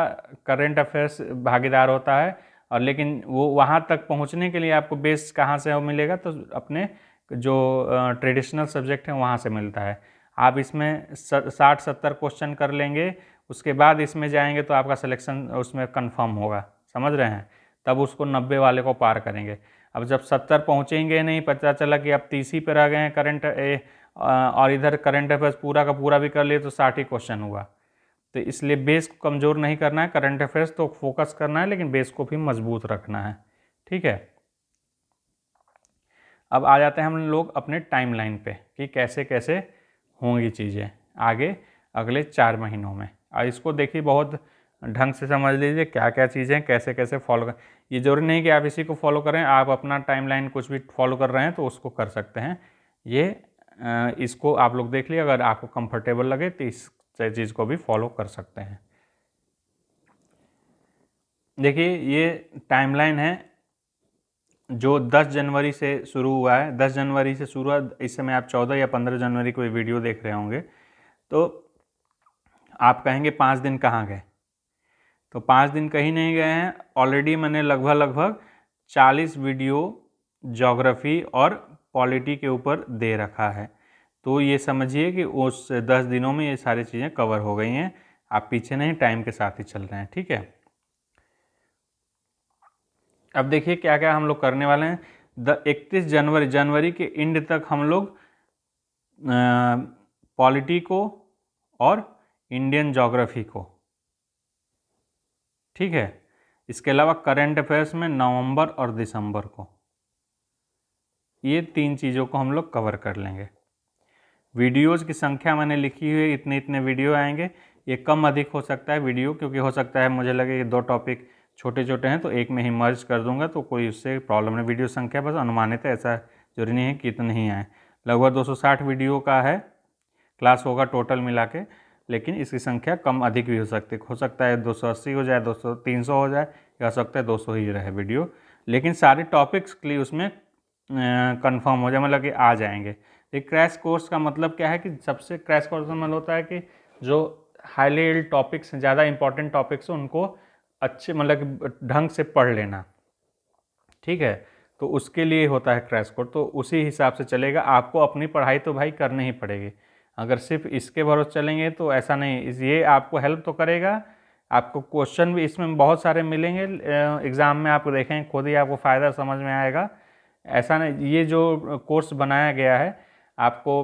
करंट अफेयर्स भागीदार होता है, और लेकिन वो वहाँ तक पहुँचने के लिए आपको बेस कहाँ से मिलेगा, तो अपने जो ट्रेडिशनल सब्जेक्ट हैं वहाँ से मिलता है। आप इसमें 60-70 क्वेश्चन कर लेंगे, उसके बाद इसमें जाएंगे तो आपका सिलेक्शन उसमें कंफर्म होगा, समझ रहे हैं। तब उसको 90 वाले को पार करेंगे। अब जब 70 पहुँचेंगे नहीं, पता चला कि आप 30 ही पर आ गए हैं करंट और इधर करंट अफेयर्स पूरा का पूरा भी कर लिए तो 60 ही क्वेश्चन हुआ। तो इसलिए बेस को कमज़ोर नहीं करना है, करंट अफेयर्स तो फोकस करना है, लेकिन बेस को भी मजबूत रखना है, ठीक है। अब आ जाते हैं हम लोग अपने टाइमलाइन पे कि कैसे कैसे होंगी चीज़ें आगे अगले 4 महीनों में। और इसको देखिए बहुत ढंग से समझ लीजिए क्या क्या चीज़ें कैसे कैसे फॉलो कर। ये जरूरी नहीं कि आप इसी को फॉलो करें, आप अपना टाइमलाइन कुछ भी फॉलो कर रहे हैं तो उसको कर सकते हैं। ये इसको आप लोग देख लिए, अगर आपको कंफर्टेबल लगे तो इस चीज़ को भी फॉलो कर सकते हैं। देखिए ये टाइमलाइन है जो 10 जनवरी से शुरू हुआ है। 10 जनवरी से शुरू हुआ, इस समय आप 14 या 15 जनवरी को ये वीडियो देख रहे होंगे। तो आप कहेंगे 5 दिन कहाँ गए, तो 5 दिन कहीं नहीं गए हैं। ऑलरेडी मैंने लगभग 40 वीडियो ज्योग्राफी और पॉलिटी के ऊपर दे रखा है। तो ये समझिए कि उस 10 दिनों में ये सारी चीज़ें कवर हो गई हैं। आप पीछे नहीं, टाइम के साथ ही चल रहे हैं, ठीक है। अब देखिए क्या क्या हम लोग करने वाले हैं। 31 जनवरी के एंड तक हम लोग पॉलिटी को और इंडियन ज्योग्राफी को, ठीक है। इसके अलावा करंट अफेयर्स में नवंबर और दिसंबर को, ये 3 चीज़ों को हम लोग कवर कर लेंगे। वीडियोज़ की संख्या मैंने लिखी हुई है, इतने इतने वीडियो आएंगे। ये कम अधिक हो सकता है वीडियो, क्योंकि हो सकता है मुझे लगे कि 2 टॉपिक छोटे छोटे हैं तो एक में ही मर्ज कर दूंगा, तो कोई उससे प्रॉब्लम नहीं। वीडियो संख्या बस अनुमानित है, ऐसा जरूरी नहीं है कि इतने ही आए। लगभग 260 वीडियो का है क्लास होगा टोटल मिला के, लेकिन इसकी संख्या कम अधिक भी हो सकता है 280 हो जाए, 200 300 हो जाए, या हो सकता है 200 ही रहे वीडियो, लेकिन सारे टॉपिक्स के लिए उसमें कंफर्म हो जाए, मतलब कि आ जाएंगे। एक क्रैश कोर्स का मतलब क्या है कि सबसे क्रैश कोर्स का मतलब होता है कि जो हाईली टॉपिक्स, ज़्यादा इंपॉर्टेंट टॉपिक्स हैं उनको अच्छे मतलब कि ढंग से पढ़ लेना, ठीक है। तो उसके लिए होता है क्रैश कोर्स, तो उसी हिसाब से चलेगा। आपको अपनी पढ़ाई तो भाई करनी ही पड़ेगी। अगर सिर्फ इसके भरोसे चलेंगे तो ऐसा नहीं, ये आपको हेल्प तो करेगा। आपको क्वेश्चन भी इसमें बहुत सारे मिलेंगे एग्ज़ाम में, आप देखें खुद ही आपको फ़ायदा समझ में आएगा। ऐसा नहीं, ये जो कोर्स बनाया गया है आपको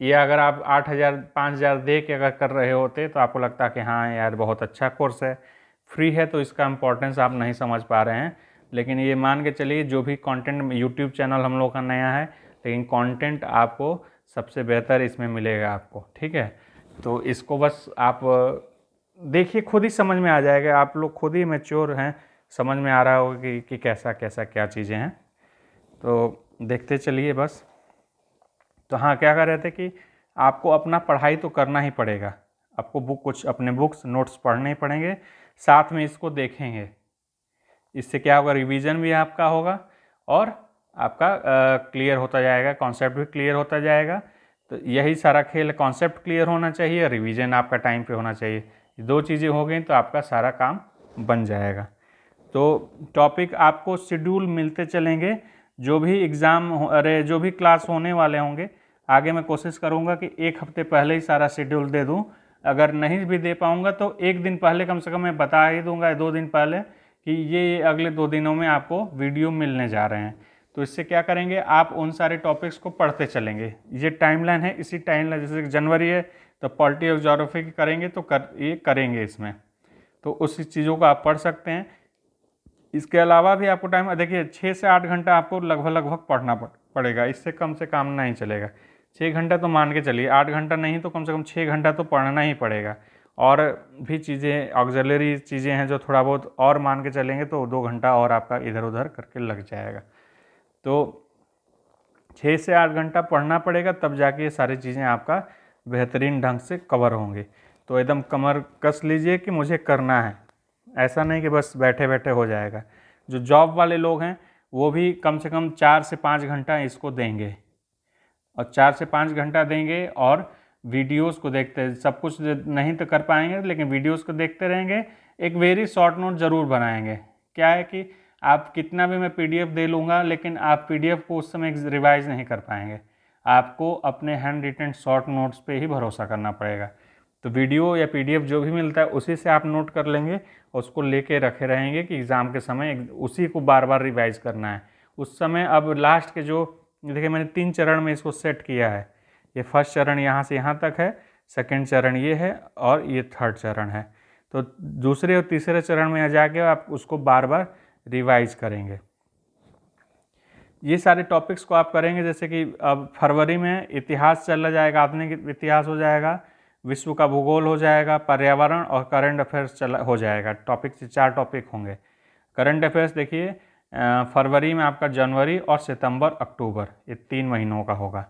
ये अगर आप 8,000 5,000 दे के अगर कर रहे होते तो आपको लगता कि हाँ यार बहुत अच्छा कोर्स है, फ्री है तो इसका इम्पोर्टेंस आप नहीं समझ पा रहे हैं। लेकिन ये मान के चलिए जो भी कंटेंट, यूट्यूब चैनल हम लोग का नया है, लेकिन कंटेंट आपको सबसे बेहतर इसमें मिलेगा आपको, ठीक है। तो इसको बस आप देखिए, खुद ही समझ में आ जाएगा, आप लोग खुद ही मैच्योर हैं, समझ में आ रहा होगा कि कैसा कैसा क्या चीज़ें हैं। तो देखते चलिए बस। तो हाँ, क्या कर रहे थे कि आपको अपना पढ़ाई तो करना ही पड़ेगा, आपको कुछ अपने बुक्स नोट्स पढ़ने ही पड़ेंगे, साथ में इसको देखेंगे। इससे क्या होगा, रिवीजन भी आपका होगा और आपका क्लियर होता जाएगा, कॉन्सेप्ट भी क्लियर होता जाएगा। तो यही सारा खेल, कॉन्सेप्ट क्लियर होना चाहिए, रिवीजन आपका टाइम पे होना चाहिए। दो चीज़ें हो गई तो आपका सारा काम बन जाएगा। तो टॉपिक आपको शेड्यूल मिलते चलेंगे, जो भी एग्ज़ाम जो भी क्लास होने वाले होंगे, आगे मैं कोशिश करूँगा कि एक हफ्ते पहले ही सारा शेड्यूल दे दूँ। अगर नहीं भी दे पाऊँगा तो एक दिन पहले कम से कम मैं बता ही दूँगा, 2 दिन पहले, कि ये अगले 2 दिनों में आपको वीडियो मिलने जा रहे हैं। तो इससे क्या करेंगे, आप उन सारे टॉपिक्स को पढ़ते चलेंगे। ये टाइमलाइन है, इसी टाइमलाइन, जैसे जनवरी है तो पॉलिटी और ज्योग्राफी की करेंगे तो ये करेंगे इसमें, तो उसी चीज़ों को आप पढ़ सकते हैं। इसके अलावा भी आपको टाइम, देखिए 6 से 8 घंटा आपको लगभग पढ़ना पड़ेगा, इससे कम से काम नहीं चलेगा। 6 घंटा तो मान के चलिए, 8 घंटा नहीं तो कम से कम 6 घंटा तो पढ़ना ही पड़ेगा। और भी चीज़ें, ऑक्सिलरी चीज़ें हैं जो थोड़ा बहुत और मान के चलेंगे तो 2 घंटा और आपका इधर उधर करके लग जाएगा। तो 6 से 8 घंटा पढ़ना पड़ेगा, तब जाके ये सारी चीज़ें आपका बेहतरीन ढंग से कवर होंगी। तो एकदम कमर कस लीजिए कि मुझे करना है, ऐसा नहीं कि बस बैठे बैठे हो जाएगा। जो जॉब वाले लोग हैं वो भी कम से कम 4 से 5 घंटा इसको देंगे, और 4 से 5 घंटा देंगे और वीडियोस को देखते, सब कुछ नहीं तो कर पाएंगे लेकिन वीडियोस को देखते रहेंगे। एक वेरी शॉर्ट नोट ज़रूर बनाएंगे। क्या है कि आप कितना भी मैं पीडीएफ दे लूँगा, लेकिन आप पीडीएफ को उस समय रिवाइज नहीं कर पाएंगे, आपको अपने हैंड रिटन शॉर्ट नोट्स पे ही भरोसा करना पड़ेगा। तो वीडियो या पीडीएफ जो भी मिलता है उसी से आप नोट कर लेंगे और उसको लेके रखे रहेंगे कि एग्ज़ाम के समय उसी को बार बार रिवाइज करना है उस समय। अब लास्ट के जो देखिए, मैंने 3 चरण में इसको सेट किया है। ये फर्स्ट चरण यहाँ से यहाँ तक है, सेकंड चरण ये है और ये थर्ड चरण है। तो दूसरे और तीसरे चरण में जाके आप उसको बार बार रिवाइज करेंगे। ये सारे टॉपिक्स को आप करेंगे, जैसे कि अब फरवरी में इतिहास चला जाएगा, आधुनिक इतिहास हो जाएगा, विश्व का भूगोल हो जाएगा, पर्यावरण और करंट अफेयर्स हो जाएगा। टॉपिक से 4 टॉपिक होंगे। करंट अफेयर्स देखिए, फरवरी में आपका जनवरी और सितंबर अक्टूबर, ये 3 महीनों का होगा।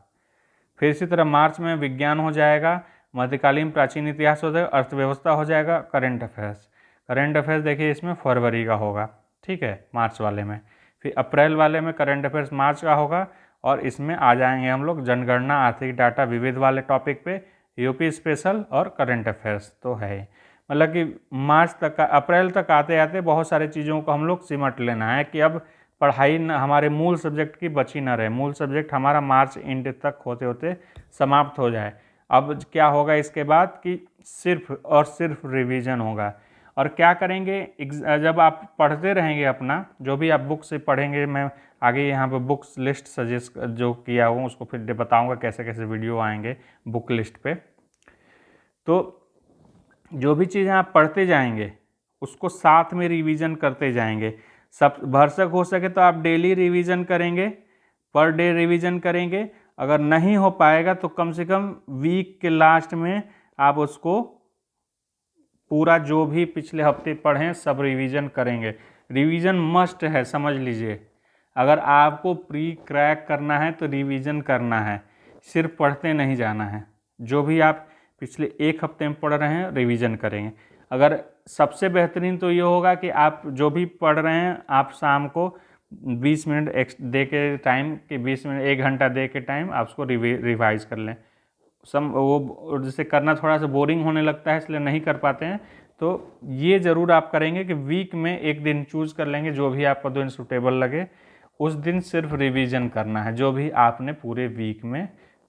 फिर इसी तरह मार्च में विज्ञान हो जाएगा, मध्यकालीन प्राचीन इतिहास हो जाएगा, अर्थव्यवस्था हो जाएगा, करंट अफेयर्स। करंट अफेयर्स देखिए इसमें फरवरी का होगा, ठीक है, मार्च वाले में। फिर अप्रैल वाले में करंट अफेयर्स मार्च का होगा, और इसमें आ जाएंगे हम लोग जनगणना, आर्थिक डाटा, विविध वाले टॉपिक पे, यूपी स्पेशल और करंट अफेयर्स तो है। मतलब कि मार्च तक, अप्रैल तक आते आते बहुत सारी चीज़ों को हम लोग सिमट लेना है कि अब पढ़ाई हमारे मूल सब्जेक्ट की बची ना रहे। मूल सब्जेक्ट हमारा मार्च एंड तक होते होते समाप्त हो जाए। अब क्या होगा इसके बाद कि सिर्फ और सिर्फ रिवीजन होगा। और क्या करेंगे, जब आप पढ़ते रहेंगे अपना, जो भी आप बुक से पढ़ेंगे, मैं आगे यहाँ पे बुक्स लिस्ट सजेस्ट जो किया हूँ उसको फिर बताऊँगा कैसे कैसे वीडियो आएंगे बुक लिस्ट पे। तो जो भी चीज़ें आप पढ़ते जाएंगे उसको साथ में रिवीजन करते जाएंगे। सब भरसक हो सके तो आप डेली रिवीजन करेंगे, पर डे रिवीजन करेंगे। अगर नहीं हो पाएगा तो कम से कम वीक के लास्ट में आप उसको पूरा जो भी पिछले हफ्ते पढ़ें सब रिवीजन करेंगे। रिवीजन मस्ट है, समझ लीजिए। अगर आपको प्री क्रैक करना है तो रिवीजन करना है, सिर्फ पढ़ते नहीं जाना है। जो भी आप पिछले 1 हफ्ते में पढ़ रहे हैं रिवीजन करेंगे। अगर सबसे बेहतरीन तो ये होगा कि आप जो भी पढ़ रहे हैं आप शाम को 20 मिनट दे के टाइम, कि 20 मिनट 1 घंटा दे के टाइम आप उसको रिवाइज कर लें। वो जैसे करना थोड़ा सा बोरिंग होने लगता है इसलिए नहीं कर पाते हैं, तो ये ज़रूर आप करेंगे कि वीक में एक दिन चूज़ कर लेंगे, जो भी आपका दिन सूटेबल लगे उस दिन सिर्फ रिवीजन करना है जो भी आपने पूरे वीक में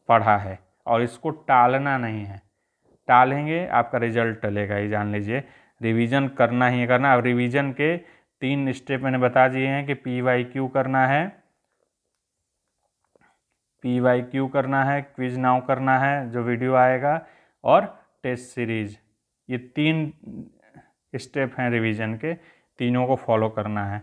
पढ़ा है, और इसको टालना नहीं है। टालेंगे आपका रिजल्ट टलेगा, ये जान लीजिए। रिवीजन करना ही करना। अब रिवीजन के 3 स्टेप मैंने बता दिए हैं कि PYQ करना है, PYQ करना है, क्विज नाउ करना है जो वीडियो आएगा, और टेस्ट सीरीज। ये 3 स्टेप हैं रिवीजन के, तीनों को फॉलो करना है।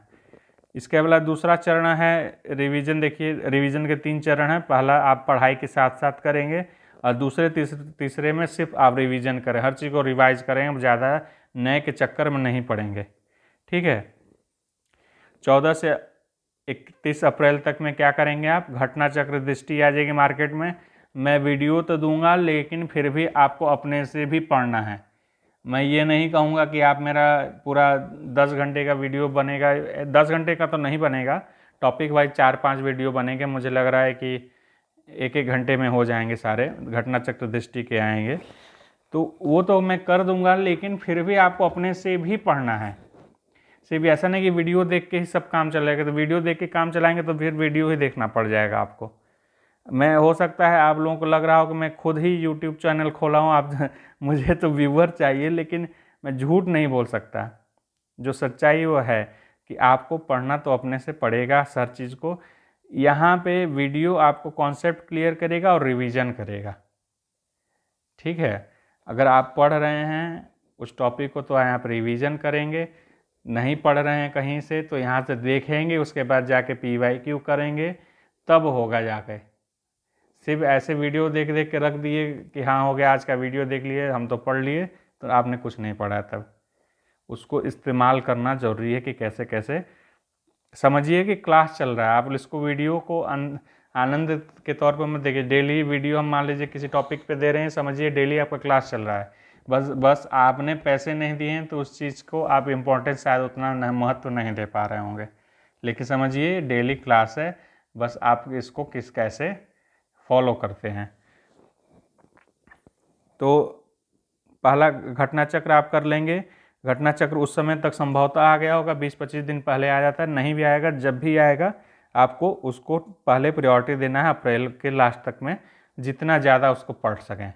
इसके अलावा दूसरा चरण है रिवीजन। देखिए रिवीजन के 3 चरण हैं। पहला आप पढ़ाई के साथ साथ करेंगे, और दूसरे तीसरे में सिर्फ आप रिवीजन करें, हर चीज़ को रिवाइज करेंगे, ज़्यादा नए के चक्कर में नहीं पड़ेंगे। ठीक है। 14 से 31 अप्रैल तक में क्या करेंगे आप, घटना चक्र दृष्टि आ जाएगी मार्केट में। मैं वीडियो तो दूंगा, लेकिन फिर भी आपको अपने से भी पढ़ना है। मैं ये नहीं कहूँगा कि आप मेरा पूरा 10 घंटे का वीडियो बनेगा, 10 घंटे का तो नहीं बनेगा, टॉपिक वाइज 4-5 वीडियो बनेंगे। मुझे लग रहा है कि 1-1 घंटे में हो जाएंगे सारे, घटना चक्र दृष्टि के आएंगे, तो वो तो मैं कर दूंगा, लेकिन फिर भी आपको अपने से भी पढ़ना है। सिर्फ ऐसा नहीं कि वीडियो देख के ही सब काम चलेगा, तो वीडियो देख के काम चलाएंगे तो फिर वीडियो ही देखना पड़ जाएगा आपको। मैं, हो सकता है आप लोगों को लग रहा हो कि मैं खुद ही यूट्यूब चैनल खोला हूँ, आप मुझे तो व्यूअर चाहिए, लेकिन मैं झूठ नहीं बोल सकता। जो सच्चाई वो है कि आपको पढ़ना तो अपने से पड़ेगा हर चीज़ को। यहाँ पे वीडियो आपको कॉन्सेप्ट क्लियर करेगा और रिवीजन करेगा। ठीक है। अगर आप पढ़ रहे हैं उस टॉपिक को तो यहाँ पर रिवीजन करेंगे, नहीं पढ़ रहे हैं कहीं से तो यहाँ से देखेंगे, उसके बाद जाके PYQ करेंगे, तब होगा जाके। सिर्फ ऐसे वीडियो देख देख के रख दिए कि हाँ हो गया, आज का वीडियो देख लिए, हम तो पढ़ लिए, तो आपने कुछ नहीं पढ़ा। तब उसको इस्तेमाल करना ज़रूरी है कि कैसे कैसे समझिए कि क्लास चल रहा है। आप इसको वीडियो को आनंद के तौर पर मत देखिए। डेली वीडियो हम मान लीजिए किसी टॉपिक पे दे रहे हैं, समझिए डेली आपका क्लास चल रहा है। बस आपने पैसे नहीं दिए हैं तो उस चीज़ को आप इम्पोर्टेंस शायद उतना महत्व नहीं दे पा रहे होंगे, लेकिन समझिए डेली क्लास है, बस आप इसको कैसे फॉलो करते हैं। तो पहला घटना चक्र आप कर लेंगे। घटना चक्र उस समय तक संभवतः आ गया होगा, 20-25 दिन पहले आ जाता है, नहीं भी आएगा, जब भी आएगा आपको उसको पहले प्रायोरिटी देना है अप्रैल के लास्ट तक में, जितना ज़्यादा उसको पढ़ सकें,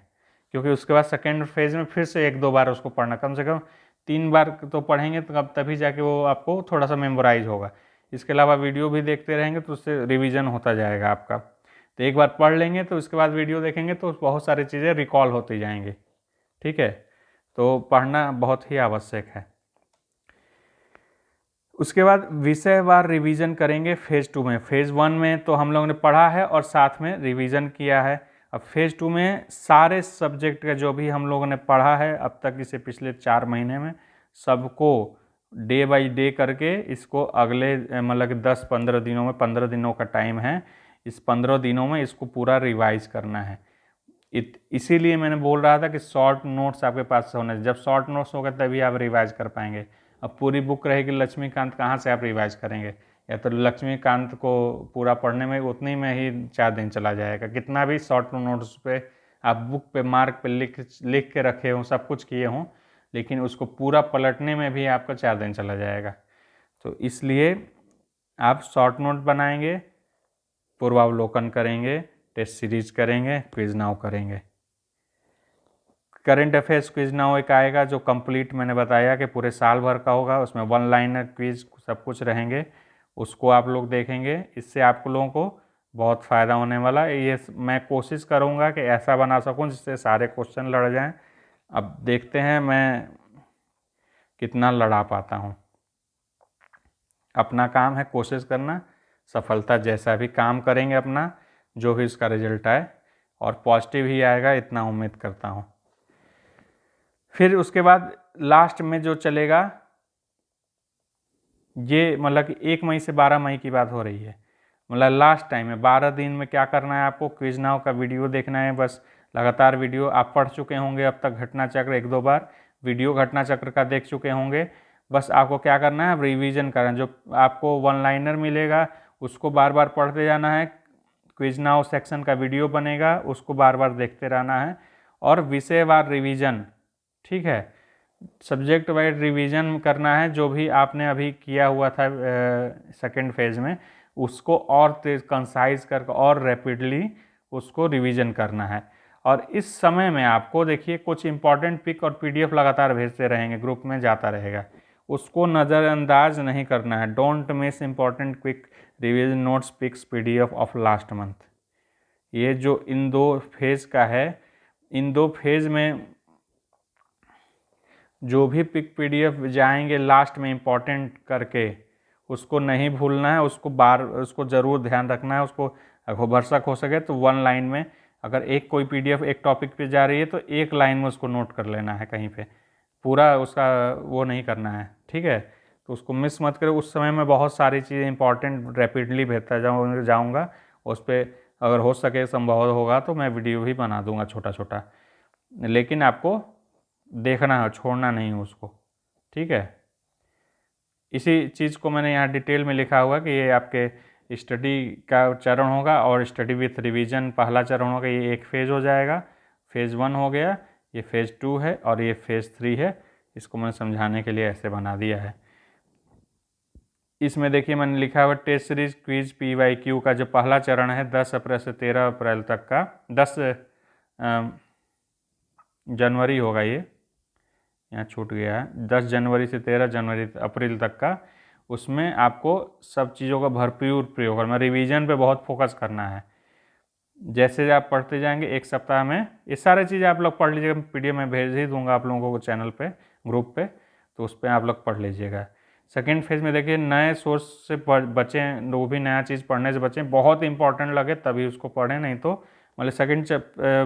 क्योंकि उसके बाद सेकेंड फेज में फिर से 1-2 बार उसको पढ़ना, कम से कम 3 बार तो पढ़ेंगे, तो तभी जाके वो आपको थोड़ा सा मेमोराइज होगा। इसके अलावा वीडियो भी देखते रहेंगे तो उससे रिवीजन होता जाएगा आपका। तो एक बार पढ़ लेंगे तो उसके बाद वीडियो देखेंगे तो बहुत सारी चीज़ें रिकॉल होती जाएंगी। ठीक है। तो पढ़ना बहुत ही आवश्यक है। उसके बाद विषयवार रिवीजन करेंगे फेज़ 2 में। फेज़ 1 में तो हम लोगों ने पढ़ा है और साथ में रिवीजन किया है। अब फेज़ 2 में सारे सब्जेक्ट का जो भी हम लोगों ने पढ़ा है अब तक, इसे पिछले 4 महीने में, सबको डे बाय डे करके इसको अगले मतलब 10-15 दिनों में, 15 दिनों का टाइम है, इस 15 दिनों में इसको पूरा रिवाइज करना है। इसीलिए मैंने बोल रहा था कि शॉर्ट नोट्स आपके पास होने, जब शॉर्ट नोट्स होगा तभी आप रिवाइज कर पाएंगे। अब पूरी बुक रहेगी लक्ष्मीकांत, कहाँ से आप रिवाइज करेंगे? या तो लक्ष्मीकांत को पूरा पढ़ने में उतनी में ही 4 दिन चला जाएगा। कितना भी शॉर्ट नोट्स पे आप बुक पे मार्क पे लिख के रखे हों, सब कुछ किए हों, लेकिन उसको पूरा पलटने में भी आपका 4 दिन चला जाएगा। तो इसलिए आप शॉर्ट नोट बनाएंगे, पूर्वावलोकन करेंगे, टेस्ट सीरीज करेंगे, क्विज नाउ करेंगे। करंट अफेयर्स क्विज नाउ एक आएगा जो कंप्लीट मैंने बताया कि पूरे साल भर का होगा, उसमें 1 लाइनर क्विज सब कुछ रहेंगे, उसको आप लोग देखेंगे। इससे आप लोगों को बहुत फ़ायदा होने वाला है। ये मैं कोशिश करूँगा कि ऐसा बना सकूँ जिससे सारे क्वेश्चन लड़ जाएं। अब देखते हैं मैं कितना लड़ा पाता हूँ। अपना काम है कोशिश करना, सफलता जैसा भी काम करेंगे अपना, जो भी उसका रिजल्ट आए और पॉजिटिव ही आएगा, इतना उम्मीद करता हूँ। फिर उसके बाद लास्ट में जो चलेगा, ये मतलब कि 1 मई से 12 मई की बात हो रही है, मतलब लास्ट टाइम है। 12 दिन में क्या करना है आपको, क्विज नाउ का वीडियो देखना है। बस लगातार वीडियो आप पढ़ चुके होंगे अब तक, घटना चक्र 1-2 बार वीडियो घटना चक्र का देख चुके होंगे। बस आपको क्या करना है, रिवीजन करना। जो आपको 1 लाइनर मिलेगा उसको बार बार पढ़ते जाना है। क्विज नाउ सेक्शन का वीडियो बनेगा, उसको बार बार देखते रहना है। और विषयवार रिवीजन, ठीक है, सब्जेक्ट वाइज रिवीजन करना है। जो भी आपने अभी किया हुआ था सेकेंड फेज में, उसको और तेज कंसाइज करके और रैपिडली उसको रिवीजन करना है। और इस समय में आपको देखिए कुछ इंपॉर्टेंट पिक और PDF लगातार भेजते रहेंगे, ग्रुप में जाता रहेगा, उसको नज़रअंदाज नहीं करना है। Don't miss important quick revision notes pics PDF of last month. ये जो इन 2 फेज़ का है, इन 2 फेज़ में जो भी पिक PDF जाएंगे लास्ट में इम्पोर्टेंट करके, उसको नहीं भूलना है, उसको ज़रूर ध्यान रखना है। उसको अगर भरसक हो सके तो 1 लाइन में, अगर एक कोई PDF एक टॉपिक पे जा रही है तो 1 लाइन में उसको नोट कर लेना है कहीं पे, पूरा उसका वो नहीं करना है, ठीक है। तो उसको मिस मत करो। उस समय मैं बहुत सारी चीज़ें इंपॉर्टेंट रैपिडली भेजता जाऊँगा। उस पर अगर हो सके, संभव होगा तो मैं वीडियो भी बना दूंगा छोटा छोटा, लेकिन आपको देखना है, छोड़ना नहीं है उसको, ठीक है। इसी चीज़ को मैंने यहाँ डिटेल में लिखा हुआ कि ये आपके स्टडी का चरण होगा और स्टडी विथ रिवीजन पहला चरण होगा। ये एक फेज़ हो जाएगा, फेज़ 1 हो गया, ये फेज़ 2 है और ये फेज़ 3 है। इसको मैंने समझाने के लिए ऐसे बना दिया है। इसमें देखिए मैंने लिखा हुआ टेस्ट सीरीज क्विज PYQ का जो पहला चरण है 10 अप्रैल से 13 अप्रैल तक का, 10 जनवरी होगा, ये यहाँ छूट गया है, 10 जनवरी से 13 जनवरी अप्रैल तक का। उसमें आपको सब चीज़ों का भरपूर प्रयोग करना, रिवीजन पे बहुत फोकस करना है। जैसे आप पढ़ते जाएंगे एक सप्ताह में ये सारी चीज़ें आप लोग पढ़ लीजिएगा। PDF में भेज ही दूंगा आप लोगों को चैनल पे, ग्रुप पे, तो उस पर आप लोग पढ़ लीजिएगा। सेकेंड फेज़ में देखिए नए सोर्स से बचें, वो भी नया चीज़ पढ़ने से बचें, बहुत इंपॉर्टेंट लगे तभी उसको पढ़ें, नहीं तो मतलब सेकेंड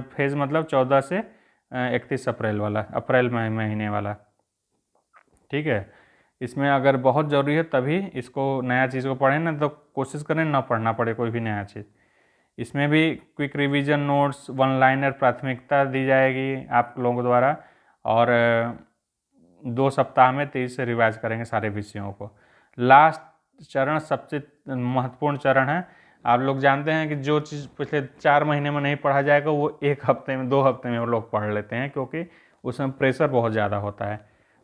फेज़ मतलब 14 से 31 अप्रैल वाला, अप्रैल महीने वाला, ठीक है। इसमें अगर बहुत ज़रूरी है तभी इसको नया चीज़ को पढ़ें, ना तो कोशिश करें ना पढ़ना पड़े कोई भी नया चीज़। इसमें भी क्विक रिवीजन नोट्स, 1 लाइनर प्राथमिकता दी जाएगी आप लोगों द्वारा, और 2 सप्ताह में 30 से रिवाइज करेंगे सारे विषयों को। लास्ट चरण सबसे महत्वपूर्ण चरण है। आप लोग जानते हैं कि जो चीज़ पिछले 4 महीने में नहीं पढ़ा जाएगा वो 1 हफ्ते में, 2 हफ्ते में वो लोग पढ़ लेते हैं, क्योंकि उसमें प्रेशर बहुत ज़्यादा होता है।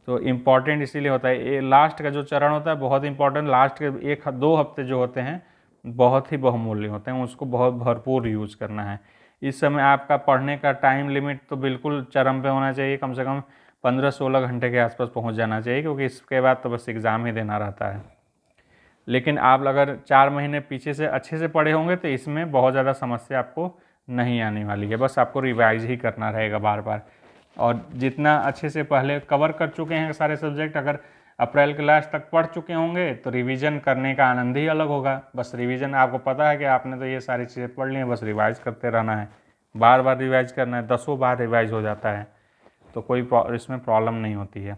तो इम्पॉर्टेंट इसीलिए होता है। ये लास्ट का जो चरण होता है बहुत इंपॉर्टेंट, लास्ट के 1-2 हफ्ते जो होते हैं बहुत ही बहुमूल्य होते हैं, उसको बहुत भरपूर यूज करना है। इस समय आपका पढ़ने का टाइम लिमिट तो बिल्कुल चरम पे होना चाहिए, कम से कम 15-16 घंटे के आसपास पहुंच जाना चाहिए, क्योंकि इसके बाद तो बस एग्ज़ाम ही देना रहता है। लेकिन आप अगर 4 महीने पीछे से अच्छे से पढ़े होंगे तो इसमें बहुत ज़्यादा समस्या आपको नहीं आने वाली है, बस आपको रिवाइज ही करना रहेगा बार बार। और जितना अच्छे से पहले कवर कर चुके हैं सारे सब्जेक्ट, अगर अप्रैल के लास्ट तक पढ़ चुके होंगे तो रिवीजन करने का आनंद ही अलग होगा। बस रिवीजन आपको पता है कि आपने तो ये सारी चीज़ें पढ़ ली हैं, बस रिवाइज करते रहना है, बार बार रिवाइज करना है, 10 बार रिवाइज हो जाता है, तो कोई इसमें प्रॉब्लम नहीं होती है।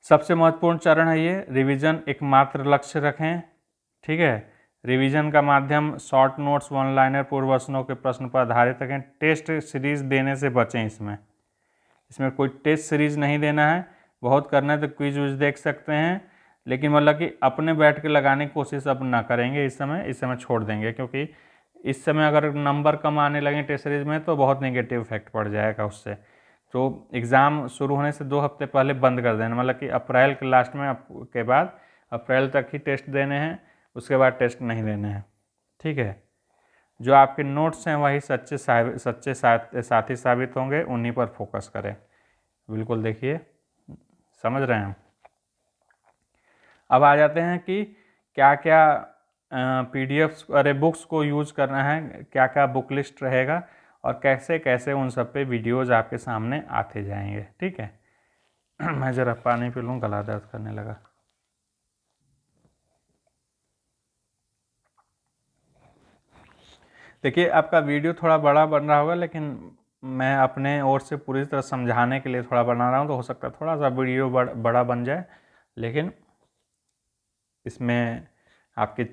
सबसे महत्वपूर्ण चरण है ये, रिवीजन एकमात्र लक्ष्य रखें, ठीक है। रिवीजन का माध्यम शॉर्ट नोट्स, 1 लाइनर, पूर्ववचनों के प्रश्न पर आधारित रखें। टेस्ट सीरीज देने से बचें। इसमें कोई टेस्ट सीरीज नहीं देना है। बहुत करना है तो क्विज विज देख सकते हैं, लेकिन मतलब कि अपने बैठ के लगाने की कोशिश अब ना करेंगे इस समय छोड़ देंगे, क्योंकि इस समय अगर नंबर कम आने लगे टेस्ट सीरीज में तो बहुत नेगेटिव इफेक्ट पड़ जाएगा उससे। तो एग्ज़ाम शुरू होने से 2 हफ्ते पहले बंद कर देना, मतलब कि अप्रैल के लास्ट में के बाद अप्रैल तक ही टेस्ट देने हैं, उसके बाद टेस्ट नहीं देने हैं, ठीक है। जो आपके नोट्स हैं वही सच्चे साथी साबित होंगे, उन्हीं पर फोकस करें। बिल्कुल देखिए, समझ रहे हैं। अब आ जाते हैं कि क्या क्या PDFs अरे बुक्स को यूज़ करना है, क्या क्या बुक लिस्ट रहेगा और कैसे कैसे उन सब पे वीडियोज़ आपके सामने आते जाएंगे, ठीक है। मैं ज़रा पानी पी लूँ, गला दर्द करने लगा। देखिए आपका वीडियो थोड़ा बड़ा बन रहा होगा, लेकिन मैं अपने ओर से पूरी तरह समझाने के लिए थोड़ा बना रहा हूँ, तो हो सकता है थोड़ा सा वीडियो बड़ा बन जाए, लेकिन इसमें आपकी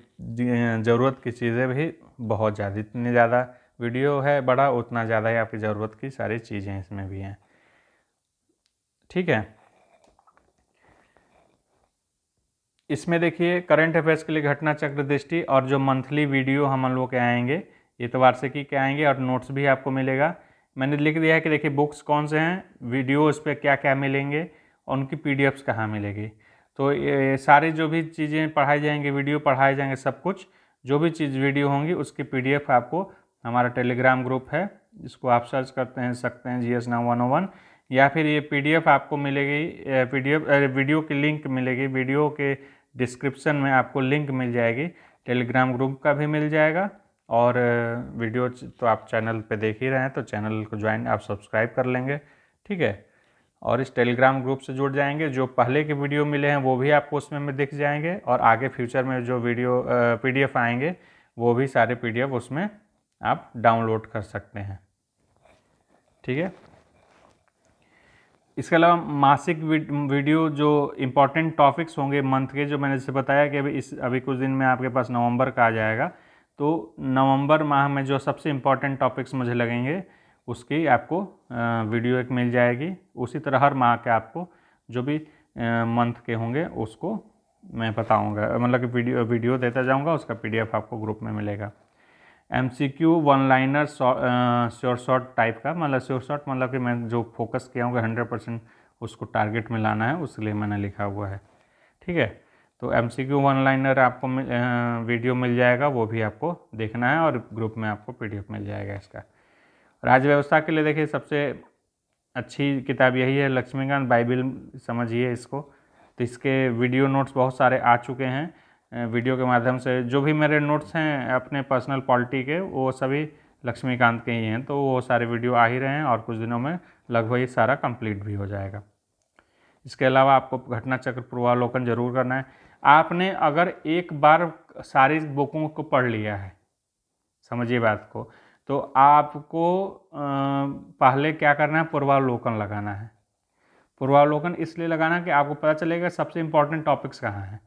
ज़रूरत की चीज़ें भी बहुत ज़्यादा, जितनी ज़्यादा वीडियो है बड़ा उतना ज़्यादा ही आपकी ज़रूरत की सारी चीज़ें इसमें भी हैं, ठीक है। इसमें देखिए करंट अफेयर्स के लिए घटना चक्र दृष्टि और जो मंथली वीडियो हम लोग के आएंगे, ये तो वार्षिकी के आएंगे और नोट्स भी आपको मिलेगा। मैंने लिख दिया है कि देखिए बुक्स कौन से हैं, वीडियो उस पर क्या क्या मिलेंगे और उनकी PDFs कहाँ मिलेगी। तो ये सारी जो भी चीज़ें पढ़ाई जाएंगी, वीडियो पढ़ाए जाएंगे, सब कुछ जो भी चीज़ वीडियो होंगी उसकी PDF आपको हमारा टेलीग्राम ग्रुप है, जिसको आप सर्च करते हैं सकते हैं GS Now 101, या फिर ये PDF आपको मिलेगी, वीडियो की लिंक मिलेगी, वीडियो के डिस्क्रिप्शन में आपको लिंक मिल जाएगी, टेलीग्राम ग्रुप का भी मिल जाएगा और वीडियो तो आप चैनल पे देख ही रहे हैं, तो चैनल को ज्वाइन आप सब्सक्राइब कर लेंगे, ठीक है। और इस टेलीग्राम ग्रुप से जुड़ जाएंगे, जो पहले के वीडियो मिले हैं वो भी आपको उसमें में दिख जाएंगे, और आगे फ्यूचर में जो वीडियो PDF आएंगे वो भी सारे PDF उसमें आप डाउनलोड कर सकते हैं, ठीक है। इसके अलावा मासिक वीडियो जो इम्पोर्टेंट टॉपिक्स होंगे मंथ के, जो मैंने जैसे बताया कि अभी कुछ दिन में आपके पास नवंबर का आ जाएगा, तो नवंबर माह में जो सबसे इम्पोर्टेंट टॉपिक्स मुझे लगेंगे उसकी आपको वीडियो एक मिल जाएगी। उसी तरह हर माह के आपको जो भी मंथ के होंगे उसको मैं बताऊंगा, मतलब कि वीडियो देता जाऊंगा, उसका PDF आपको ग्रुप में मिलेगा। MCQ one liner sure short type का, मतलब श्योर शॉर्ट मतलब कि मैं जो फोकस किया हूँ 100% उसको टारगेट में लाना है, उसके लिए मैंने लिखा हुआ है, ठीक है। तो MCQ वन लाइनर आपको वीडियो मिल जाएगा, वो भी आपको देखना है, और ग्रुप में आपको PDF मिल जाएगा इसका। राज्य व्यवस्था के लिए देखिए सबसे अच्छी किताब यही है, लक्ष्मीकांत बाइबिल समझिए इसको। तो इसके वीडियो नोट्स बहुत सारे आ चुके हैं वीडियो के माध्यम से। जो भी मेरे नोट्स हैं अपने पर्सनल पॉलिटी के, वो सभी लक्ष्मीकांत के ही हैं, तो वो सारे वीडियो आ ही रहे हैं, और कुछ दिनों में लगभग ये सारा कंप्लीट भी हो जाएगा। इसके अलावा आपको घटना चक्र पूर्वावलोकन जरूर करना है। आपने अगर एक बार सारी बुकों को पढ़ लिया है, समझिए बात को, तो आपको पहले क्या करना है, पूर्वावलोकन लगाना है। पूर्वावलोकन इसलिए लगाना कि आपको पता चलेगा सबसे इंपॉर्टेंट टॉपिक्स कहाँ हैं।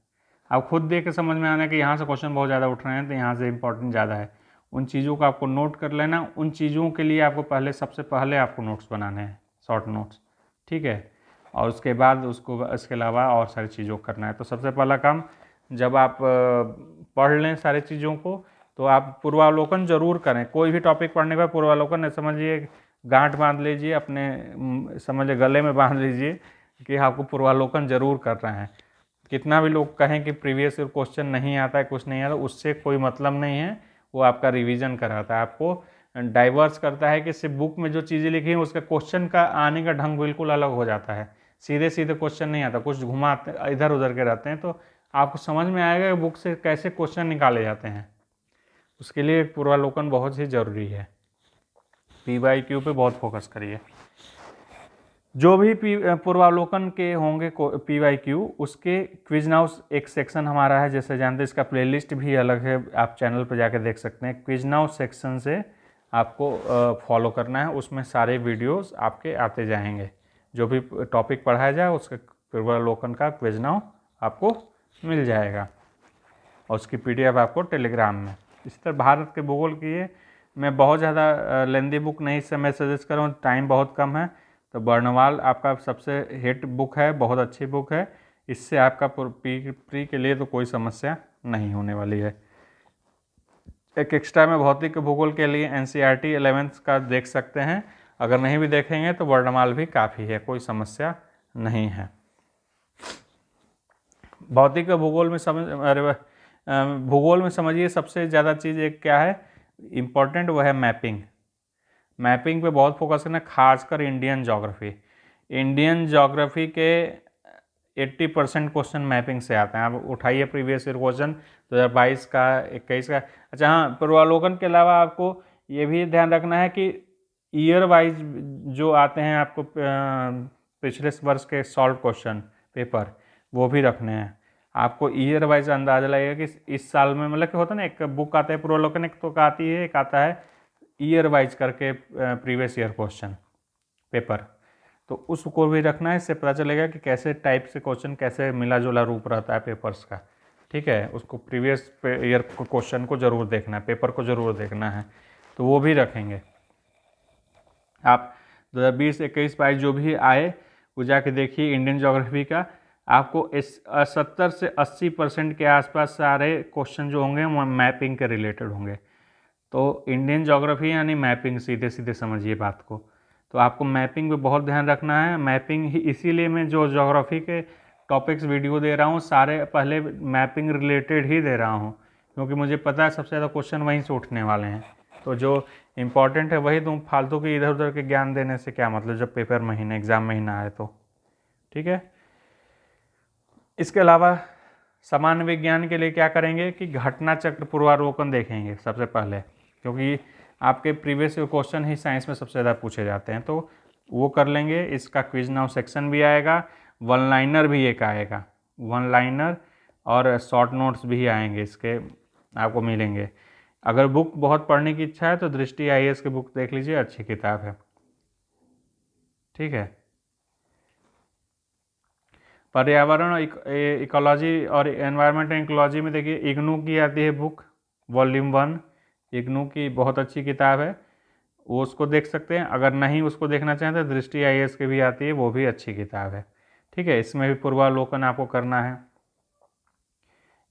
आप खुद देख के समझ में आना कि यहाँ से क्वेश्चन बहुत ज़्यादा उठ रहे हैं, तो यहाँ से इंपॉर्टेंट ज़्यादा है। उन चीज़ों को आपको नोट कर लेना। उन चीज़ों के लिए आपको सबसे पहले आपको नोट्स बनाने हैं, शॉर्ट नोट्स, ठीक है। और उसके बाद इसके अलावा और सारी चीज़ों को करना है। तो सबसे पहला काम, जब आप पढ़ लें सारी चीज़ों को, तो आप पूर्वावलोकन जरूर करें। कोई भी टॉपिक पढ़ने का पूर्वावलोकन समझिए गांठ बांध लीजिए, अपने समझिए गले में बांध लीजिए कि आपको पूर्वावलोकन जरूर करना है। कितना भी लोग कहें कि प्रीवियस ईयर क्वेश्चन नहीं आता है, कुछ नहीं आता, उससे कोई मतलब नहीं है। वो आपका रिवीजन कराता है, आपको डाइवर्स करता है कि सिर्फ बुक में जो चीज़ें लिखी हैं उसका क्वेश्चन का आने का ढंग बिल्कुल अलग हो जाता है। सीधे सीधे क्वेश्चन नहीं आता, कुछ घुमाते इधर उधर के रहते हैं, तो आपको समझ में आएगा कि बुक से कैसे क्वेश्चन निकाले जाते हैं। उसके लिए पूर्वावलोकन बहुत ही ज़रूरी है। PYQ पे बहुत फोकस करिए। जो भी पूर्वावलोकन के होंगे PYQ, उसके क्विज नाउ एक सेक्शन हमारा है, जैसे जानते हैं। इसका प्लेलिस्ट भी अलग है, आप चैनल पर जाकर देख सकते हैं। क्विज नाउ सेक्शन से आपको फॉलो करना है, उसमें सारे वीडियोस आपके आते जाएंगे। जो भी टॉपिक पढ़ाया जाए उसका पूर्वावलोकन का क्विज नाउ आपको मिल जाएगा, और उसकी PDF आपको टेलीग्राम में। इसी तरह भारत के भूगोल की ये मैं बहुत ज़्यादा लेंदी बुक नहीं मैं सजेस्ट कर रहा हूँ, टाइम बहुत कम है। तो बर्नवाल आपका सबसे हिट बुक है, बहुत अच्छी बुक है। इससे आपका प्री के लिए तो कोई समस्या नहीं होने वाली है। एक एक्स्ट्रा में भौतिक भूगोल के लिए NCERT 11th का देख सकते हैं। अगर नहीं भी देखेंगे तो वर्णमाल भी काफ़ी है, कोई समस्या नहीं है। भौतिक भूगोल में भूगोल में समझिए सबसे ज़्यादा चीज़ एक क्या है इम्पोर्टेंट, वो है मैपिंग। मैपिंग पे बहुत फोकस करना, खासकर इंडियन ज्योग्राफी। इंडियन ज्योग्राफी के 80% क्वेश्चन मैपिंग से आते हैं। आप उठाइए प्रीवियस ईयर क्वेश्चन 2022 का, 21 का। अच्छा हाँ, पूर्वावलोकन के अलावा आपको ये भी ध्यान रखना है कि ईयर वाइज जो आते हैं आपको पिछले वर्ष के सॉल्व क्वेश्चन पेपर, वो भी रखने हैं। आपको ईयर वाइज अंदाजा लगेगा कि इस साल में, मतलब कि होता है ना, एक बुक आता है पूर्वावलोकन, एक तो आती है, एक आता है ईयर वाइज करके प्रीवियस ईयर क्वेश्चन पेपर, तो उसको भी रखना है। इससे पता चलेगा कि कैसे टाइप से क्वेश्चन, कैसे मिला जुला रूप रहता है पेपर्स का, ठीक है। उसको प्रीवियस ईयर क्वेश्चन को जरूर देखना है, पेपर को जरूर देखना है, तो वो भी रखेंगे। आप 2020, 21, 22 जो भी आए वो जाके देखिए। इंडियन ज्योग्राफी का आपको 70 से 80% के आसपास सारे क्वेश्चन जो होंगे वो मैपिंग के रिलेटेड होंगे। तो इंडियन ज्योग्राफी यानी मैपिंग, सीधे सीधे समझिए बात को। तो आपको मैपिंग पे बहुत ध्यान रखना है। मैपिंग ही, इसीलिए मैं जो ज्योग्राफी के टॉपिक्स वीडियो दे रहा हूँ सारे पहले मैपिंग रिलेटेड ही दे रहा हूँ, क्योंकि मुझे पता है सबसे ज़्यादा क्वेश्चन वहीं से उठने वाले हैं। तो जो इम्पॉर्टेंट है वही दूँ, फालतू के इधर उधर के ज्ञान देने से क्या मतलब, जब पेपर महीने एग्ज़ाम महीना आए तो, ठीक है। इसके अलावा सामान्य विज्ञान के लिए क्या करेंगे कि घटना चक्र पूर्वावलोकन देखेंगे सबसे पहले। क्योंकि आपके प्रीवियस क्वेश्चन ही साइंस में सबसे ज़्यादा पूछे जाते हैं, तो वो कर लेंगे। इसका क्विज नाउ सेक्शन भी आएगा, वन लाइनर भी एक आएगा, वन लाइनर और शॉर्ट नोट्स भी आएंगे इसके, आपको मिलेंगे। अगर बुक बहुत पढ़ने की इच्छा है तो दृष्टि IAS की बुक देख लीजिए, अच्छी किताब है, ठीक है। पर्यावरण इकोलॉजी और एनवायरनमेंट एंड इकोलॉजी में देखिए इग्नू की आती है बुक, वॉल्यूम 1, इग्नू की बहुत अच्छी किताब है, वो उसको देख सकते हैं। अगर नहीं उसको देखना चाहें तो दृष्टि IAS की भी आती है, वो भी अच्छी किताब है, ठीक है। इसमें भी पूर्वावलोकन आपको करना है।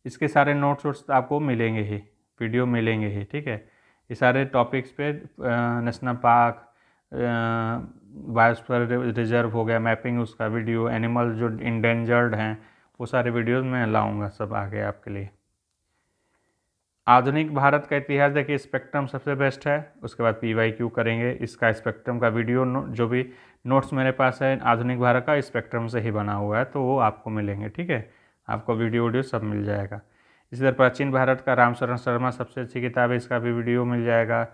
इसके सारे नोट्स वोट्स आपको मिलेंगे ही, वीडियो मिलेंगे ही, ठीक है। ये सारे टॉपिक्स पे नेशनल पार्क, बायोस्फीयर रिजर्व हो गया, मैपिंग उसका वीडियो, एनिमल जो इंडेंजर्ड हैं वो सारे वीडियोस मैं लाऊंगा सब आगे आपके लिए। आधुनिक भारत का इतिहास देखिए, स्पेक्ट्रम सबसे बेस्ट है, उसके बाद PYQ करेंगे। इसका स्पेक्ट्रम का वीडियो जो भी नोट्स मेरे पास है आधुनिक भारत का स्पेक्ट्रम से ही बना हुआ है, तो वो आपको मिलेंगे, ठीक है। आपको वीडियो सब मिल जाएगा। इसी तरह प्राचीन भारत का रामशरण शर्मा सबसे अच्छी किताब है, इसका भी वीडियो मिल जाएगा।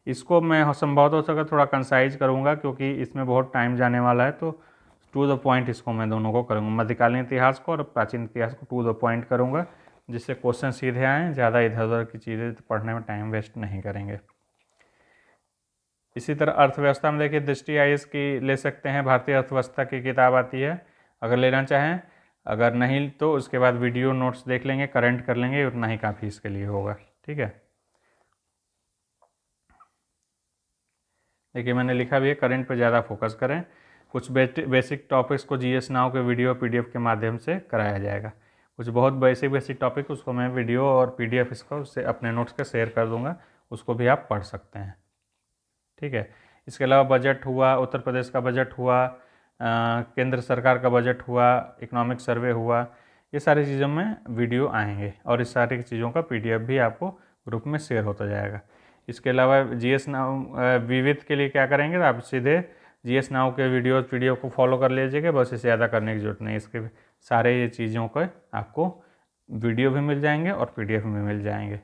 इसको मैं संभवतः हो सके थोड़ा कंसाइज करूँगा क्योंकि इसमें बहुत टाइम जाने वाला है, तो टू द पॉइंट इसको मैं दोनों को करूँगा, मध्यकालीन इतिहास को और प्राचीन इतिहास को टू द पॉइंट करूँगा, जिससे क्वेश्चन सीधे आएँ, ज़्यादा इधर उधर की चीज़ें पढ़ने में टाइम वेस्ट नहीं करेंगे। इसी तरह अर्थव्यवस्था में देखिए दृष्टि IAS की ले सकते हैं, भारतीय अर्थव्यवस्था की किताब आती है अगर लेना चाहें। अगर नहीं तो उसके बाद वीडियो नोट्स देख लेंगे, करंट कर लेंगे, उतना ही काफ़ी इसके लिए होगा, ठीक है। देखिए मैंने लिखा भी है करंट पे ज़्यादा फोकस करें। कुछ बेसिक टॉपिक्स को GS नाउ के वीडियो PDF के माध्यम से कराया जाएगा। कुछ बहुत बेसिक टॉपिक उसको मैं वीडियो और PDF इसका उससे अपने नोट्स के शेयर कर दूंगा, उसको भी आप पढ़ सकते हैं, ठीक है। इसके अलावा बजट हुआ, उत्तर प्रदेश का बजट हुआ, केंद्र सरकार का बजट हुआ, इकोनॉमिक सर्वे हुआ, ये सारी चीज़ों में वीडियो आएंगे और इस सारी चीज़ों का PDF भी आपको ग्रुप में शेयर होता जाएगा। इसके अलावा GS नाउ विविध के लिए क्या करेंगे तो आप सीधे GS नाउ के वीडियो को फॉलो कर लीजिएगा, बस इससे ज़्यादा करने की जरूरत नहीं। इसके सारे ये चीज़ों को आपको वीडियो भी मिल जाएंगे और PDF भी मिल जाएंगे,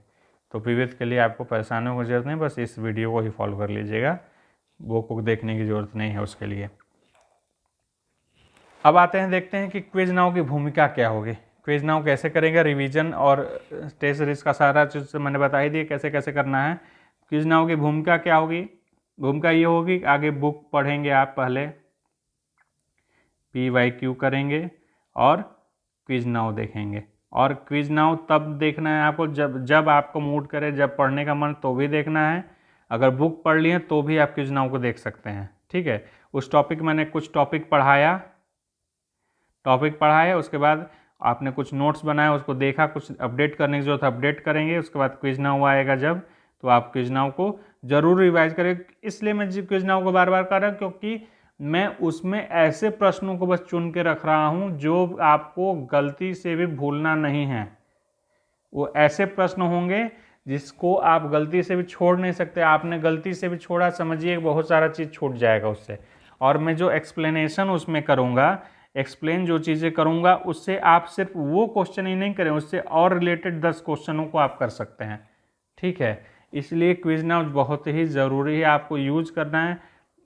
तो विविध के लिए आपको परेशान होने की जरूरत नहीं, बस इस वीडियो को ही फॉलो कर लीजिएगा, वो को देखने की ज़रूरत नहीं है उसके लिए। अब आते हैं, देखते हैं कि क्विज नाउ की भूमिका क्या होगी, क्विज नाउ कैसे करेंगे। रिवीजन और टेस्ट सीरीज का सारा चीज़ मैंने बता ही दिया कैसे कैसे करना है। क्विज नाउ की भूमिका क्या होगी, भूमिका ये होगी आगे बुक पढ़ेंगे आप, पहले PYQ करेंगे और क्विज नाउ देखेंगे। और क्विज नाउ तब देखना है आपको जब आपको मूड करे, जब पढ़ने का मन तो भी देखना है। अगर बुक पढ़ लिए तो भी आप क्विज नाउ को देख सकते हैं, ठीक है। उस टॉपिक मैंने कुछ टॉपिक पढ़ाया, उसके बाद आपने कुछ नोट्स बनाया, उसको देखा, कुछ अपडेट करने की जरूरत है अपडेट करेंगे। उसके बाद क्विज नाउ आएगा जब, तो आप क्विज नाउ को जरूर रिवाइज करें। इसलिए मैं क्विज नाउ को बार बार कर रहा हूँ क्योंकि मैं उसमें ऐसे प्रश्नों को बस चुन के रख रहा हूँ जो आपको गलती से भी भूलना नहीं है। वो ऐसे प्रश्न होंगे जिसको आप गलती से भी छोड़ नहीं सकते, आपने गलती से भी छोड़ा समझिए बहुत सारा चीज़ छूट जाएगा उससे। और मैं जो एक्सप्लेनेशन उसमें करूँगा, एक्सप्लेन जो चीज़ें करूँगा, उससे आप सिर्फ वो क्वेश्चन ही नहीं करें, उससे और रिलेटेड 10 क्वेश्चनों को आप कर सकते हैं, ठीक है। इसलिए क्विज नाउ बहुत ही ज़रूरी है, आपको यूज करना है।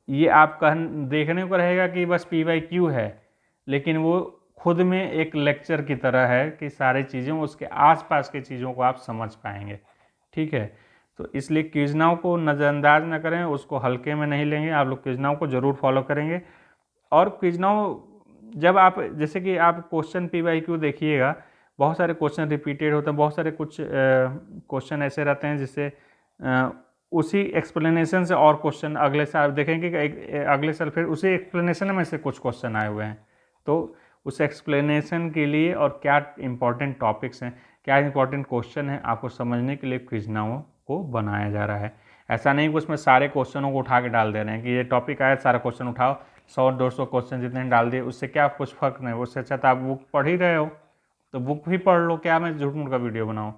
ये आप देखने को रहेगा कि बस PYQ है, लेकिन वो खुद में एक लेक्चर की तरह है कि सारी चीज़ें उसके आसपास की चीज़ों को आप समझ पाएंगे, ठीक है। तो इसलिए क्विज नाउ को नज़रअंदाज न करें, उसको हल्के में नहीं लेंगे, आप लोग क्विज नाउ को ज़रूर फॉलो करेंगे। और क्विज नाउ जब आप, जैसे कि आप क्वेश्चन PYQ देखिएगा, बहुत सारे क्वेश्चन रिपीटेड होते हैं, बहुत सारे कुछ क्वेश्चन ऐसे रहते हैं जिससे उसी एक्सप्लेनेशन से और क्वेश्चन अगले साल देखेंगे कि अगले साल फिर उसी एक्सप्लेनेशन में से कुछ क्वेश्चन आए हुए हैं। तो उस एक्सप्लेनेशन के लिए और क्या इंपॉर्टेंट टॉपिक्स हैं, क्या इंपॉर्टेंट क्वेश्चन हैं, आपको समझने के लिए क्विज नाउ को बनाया जा रहा है। ऐसा नहीं कि उसमें सारे क्वेश्चनों को उठा के डाल दे रहे हैं कि ये टॉपिक आया सारा क्वेश्चन उठाओ, 100-200 क्वेश्चन जितने डाल दिए, उससे क्या कुछ फर्क नहीं। उससे अच्छा तो आप बुक पढ़ ही रहे हो तो बुक भी पढ़ लो, क्या मैं झूठ मूठ का वीडियो बनाऊँ।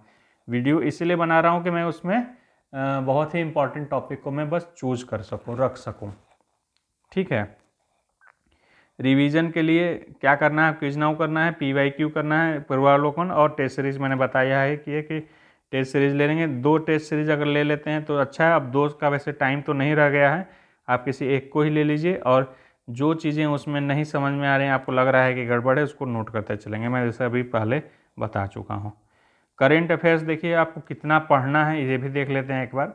वीडियो इसलिए बना रहा हूँ कि मैं उसमें बहुत ही इंपॉर्टेंट टॉपिक को मैं बस चूज कर सकूँ, रख सकूँ, ठीक है। रिवीजन के लिए क्या करना है, क्विज नाउ करना है, PYQ करना है, पूर्वावलोकन और टेस्ट सीरीज मैंने बताया है कि टेस्ट सीरीज़ ले लेंगे। 2 टेस्ट सीरीज़ अगर ले लेते हैं तो अच्छा है। अब 2 का वैसे टाइम तो नहीं रह गया है, आप किसी एक को ही ले लीजिए और जो चीज़ें उसमें नहीं समझ में आ रही हैं, आपको लग रहा है कि गड़बड़ है, उसको नोट करते चलेंगे। मैं जैसे अभी पहले बता चुका हूँ। करेंट अफेयर्स देखिए आपको कितना पढ़ना है ये भी देख लेते हैं एक बार।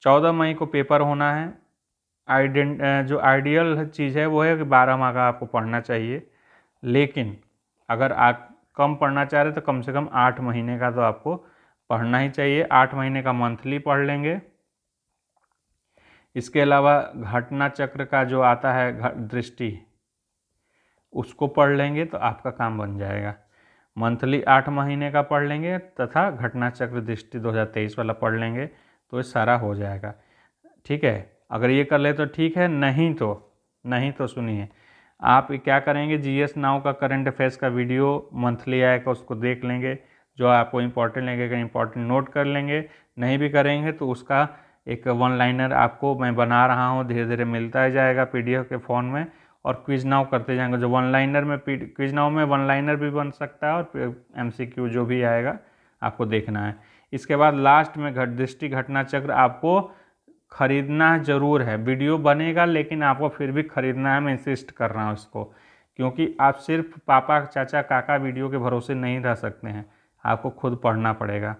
14 मई को पेपर होना है। जो आइडियल चीज़ है वो है कि 12 माह का आपको पढ़ना चाहिए, लेकिन अगर आप कम पढ़ना चाह रहे तो कम से कम 8 महीने का तो आपको पढ़ना ही चाहिए। 8 महीने का मंथली पढ़ लेंगे। इसके अलावा घटना चक्र का जो आता है दृष्टि, उसको पढ़ लेंगे तो आपका काम बन जाएगा। मंथली 8 महीने का पढ़ लेंगे तथा घटना चक्र दृष्टि 2023 वाला पढ़ लेंगे तो ये सारा हो जाएगा। ठीक है, अगर ये कर ले तो ठीक है, नहीं तो सुनिए, आप क्या करेंगे, जीएस नाउ का करंट अफेयर्स का वीडियो मंथली आएगा, उसको देख लेंगे। जो आपको इम्पोर्टेंट लगेगा इम्पोर्टेंट नोट कर लेंगे। नहीं भी करेंगे तो उसका एक 1 लाइनर आपको मैं बना रहा हूँ, धीरे धीरे मिलता ही जाएगा पीडीएफ के फॉर्म में। और क्विज नाउ करते जाएंगे। जो 1 लाइनर में क्विज नाउ में 1 लाइनर भी बन सकता है और एमसीक्यू जो भी आएगा आपको देखना है। इसके बाद लास्ट में दृष्टि घटना चक्र आपको खरीदना ज़रूर है। वीडियो बनेगा लेकिन आपको फिर भी खरीदना है, मैं इंसिस्ट कर रहा हूँ इसको, क्योंकि आप सिर्फ पापा चाचा काका वीडियो के भरोसे नहीं रह सकते हैं, आपको खुद पढ़ना पड़ेगा।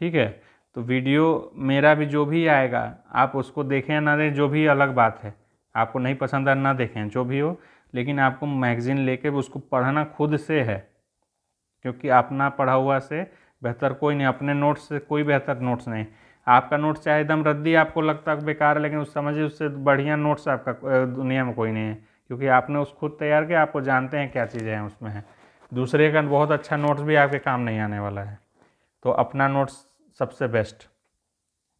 ठीक है, तो वीडियो मेरा भी जो भी आएगा आप उसको देखें ना दें जो भी अलग बात है, आपको नहीं पसंद है ना देखें जो भी हो, लेकिन आपको मैगज़ीन लेके उसको पढ़ना खुद से है, क्योंकि अपना पढ़ा हुआ से बेहतर कोई नहीं, अपने नोट्स से कोई बेहतर नोट्स नहीं। आपका नोट्स चाहे एकदम रद्दी आपको लगता है बेकार है, लेकिन उस समझिए उससे बढ़िया नोट्स आपका दुनिया में कोई नहीं है, क्योंकि आपने उस खुद तैयार किया, आपको जानते हैं क्या चीज़ें हैं उसमें है। दूसरे का बहुत अच्छा नोट्स भी आपके काम नहीं आने वाला है, तो अपना नोट्स सबसे बेस्ट,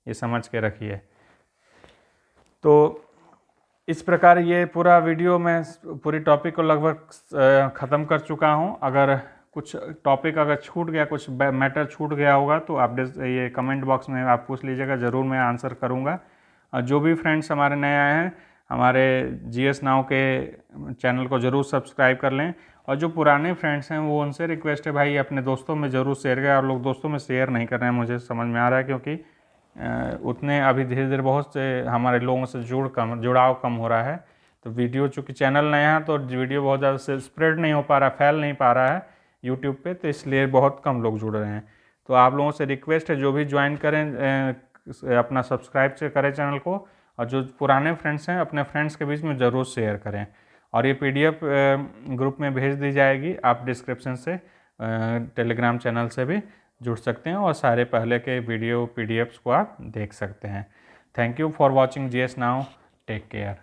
ये समझ के रखिए। तो इस प्रकार ये पूरा वीडियो मैं पूरी टॉपिक को लगभग ख़त्म कर चुका हूँ। अगर कुछ टॉपिक अगर छूट गया, कुछ मैटर छूट गया होगा तो आप ये कमेंट बॉक्स में आप पूछ लीजिएगा, ज़रूर मैं आंसर करूँगा। और जो भी फ्रेंड्स हमारे नए आए हैं, हमारे जीएस नाउ के चैनल को ज़रूर सब्सक्राइब कर लें। और जो पुराने फ्रेंड्स हैं वो उनसे रिक्वेस्ट है भाई अपने दोस्तों में ज़रूर शेयर करें। और लोग दोस्तों में शेयर नहीं कर रहे हैं, मुझे समझ में आ रहा है, क्योंकि उतने अभी धीरे धीरे बहुत से हमारे लोगों से जुड़ाव कम हो रहा है। तो वीडियो चूँकि चैनल नया है तो वीडियो बहुत ज़्यादा से स्प्रेड नहीं हो पा रहा, फैल नहीं पा रहा है यूट्यूब पे, तो इसलिए बहुत कम लोग जुड़ रहे हैं। तो आप लोगों से रिक्वेस्ट है जो भी ज्वाइन करें अपना सब्सक्राइब से करें चैनल को, और जो पुराने फ्रेंड्स हैं अपने फ्रेंड्स के बीच में ज़रूर शेयर करें। और ये पीडीएफ ग्रुप में भेज दी जाएगी, आप डिस्क्रिप्शन से टेलीग्राम चैनल से भी जुड़ सकते हैं और सारे पहले के वीडियो पीडीएफ्स को आप देख सकते हैं। Thank you for watching GS now, take care.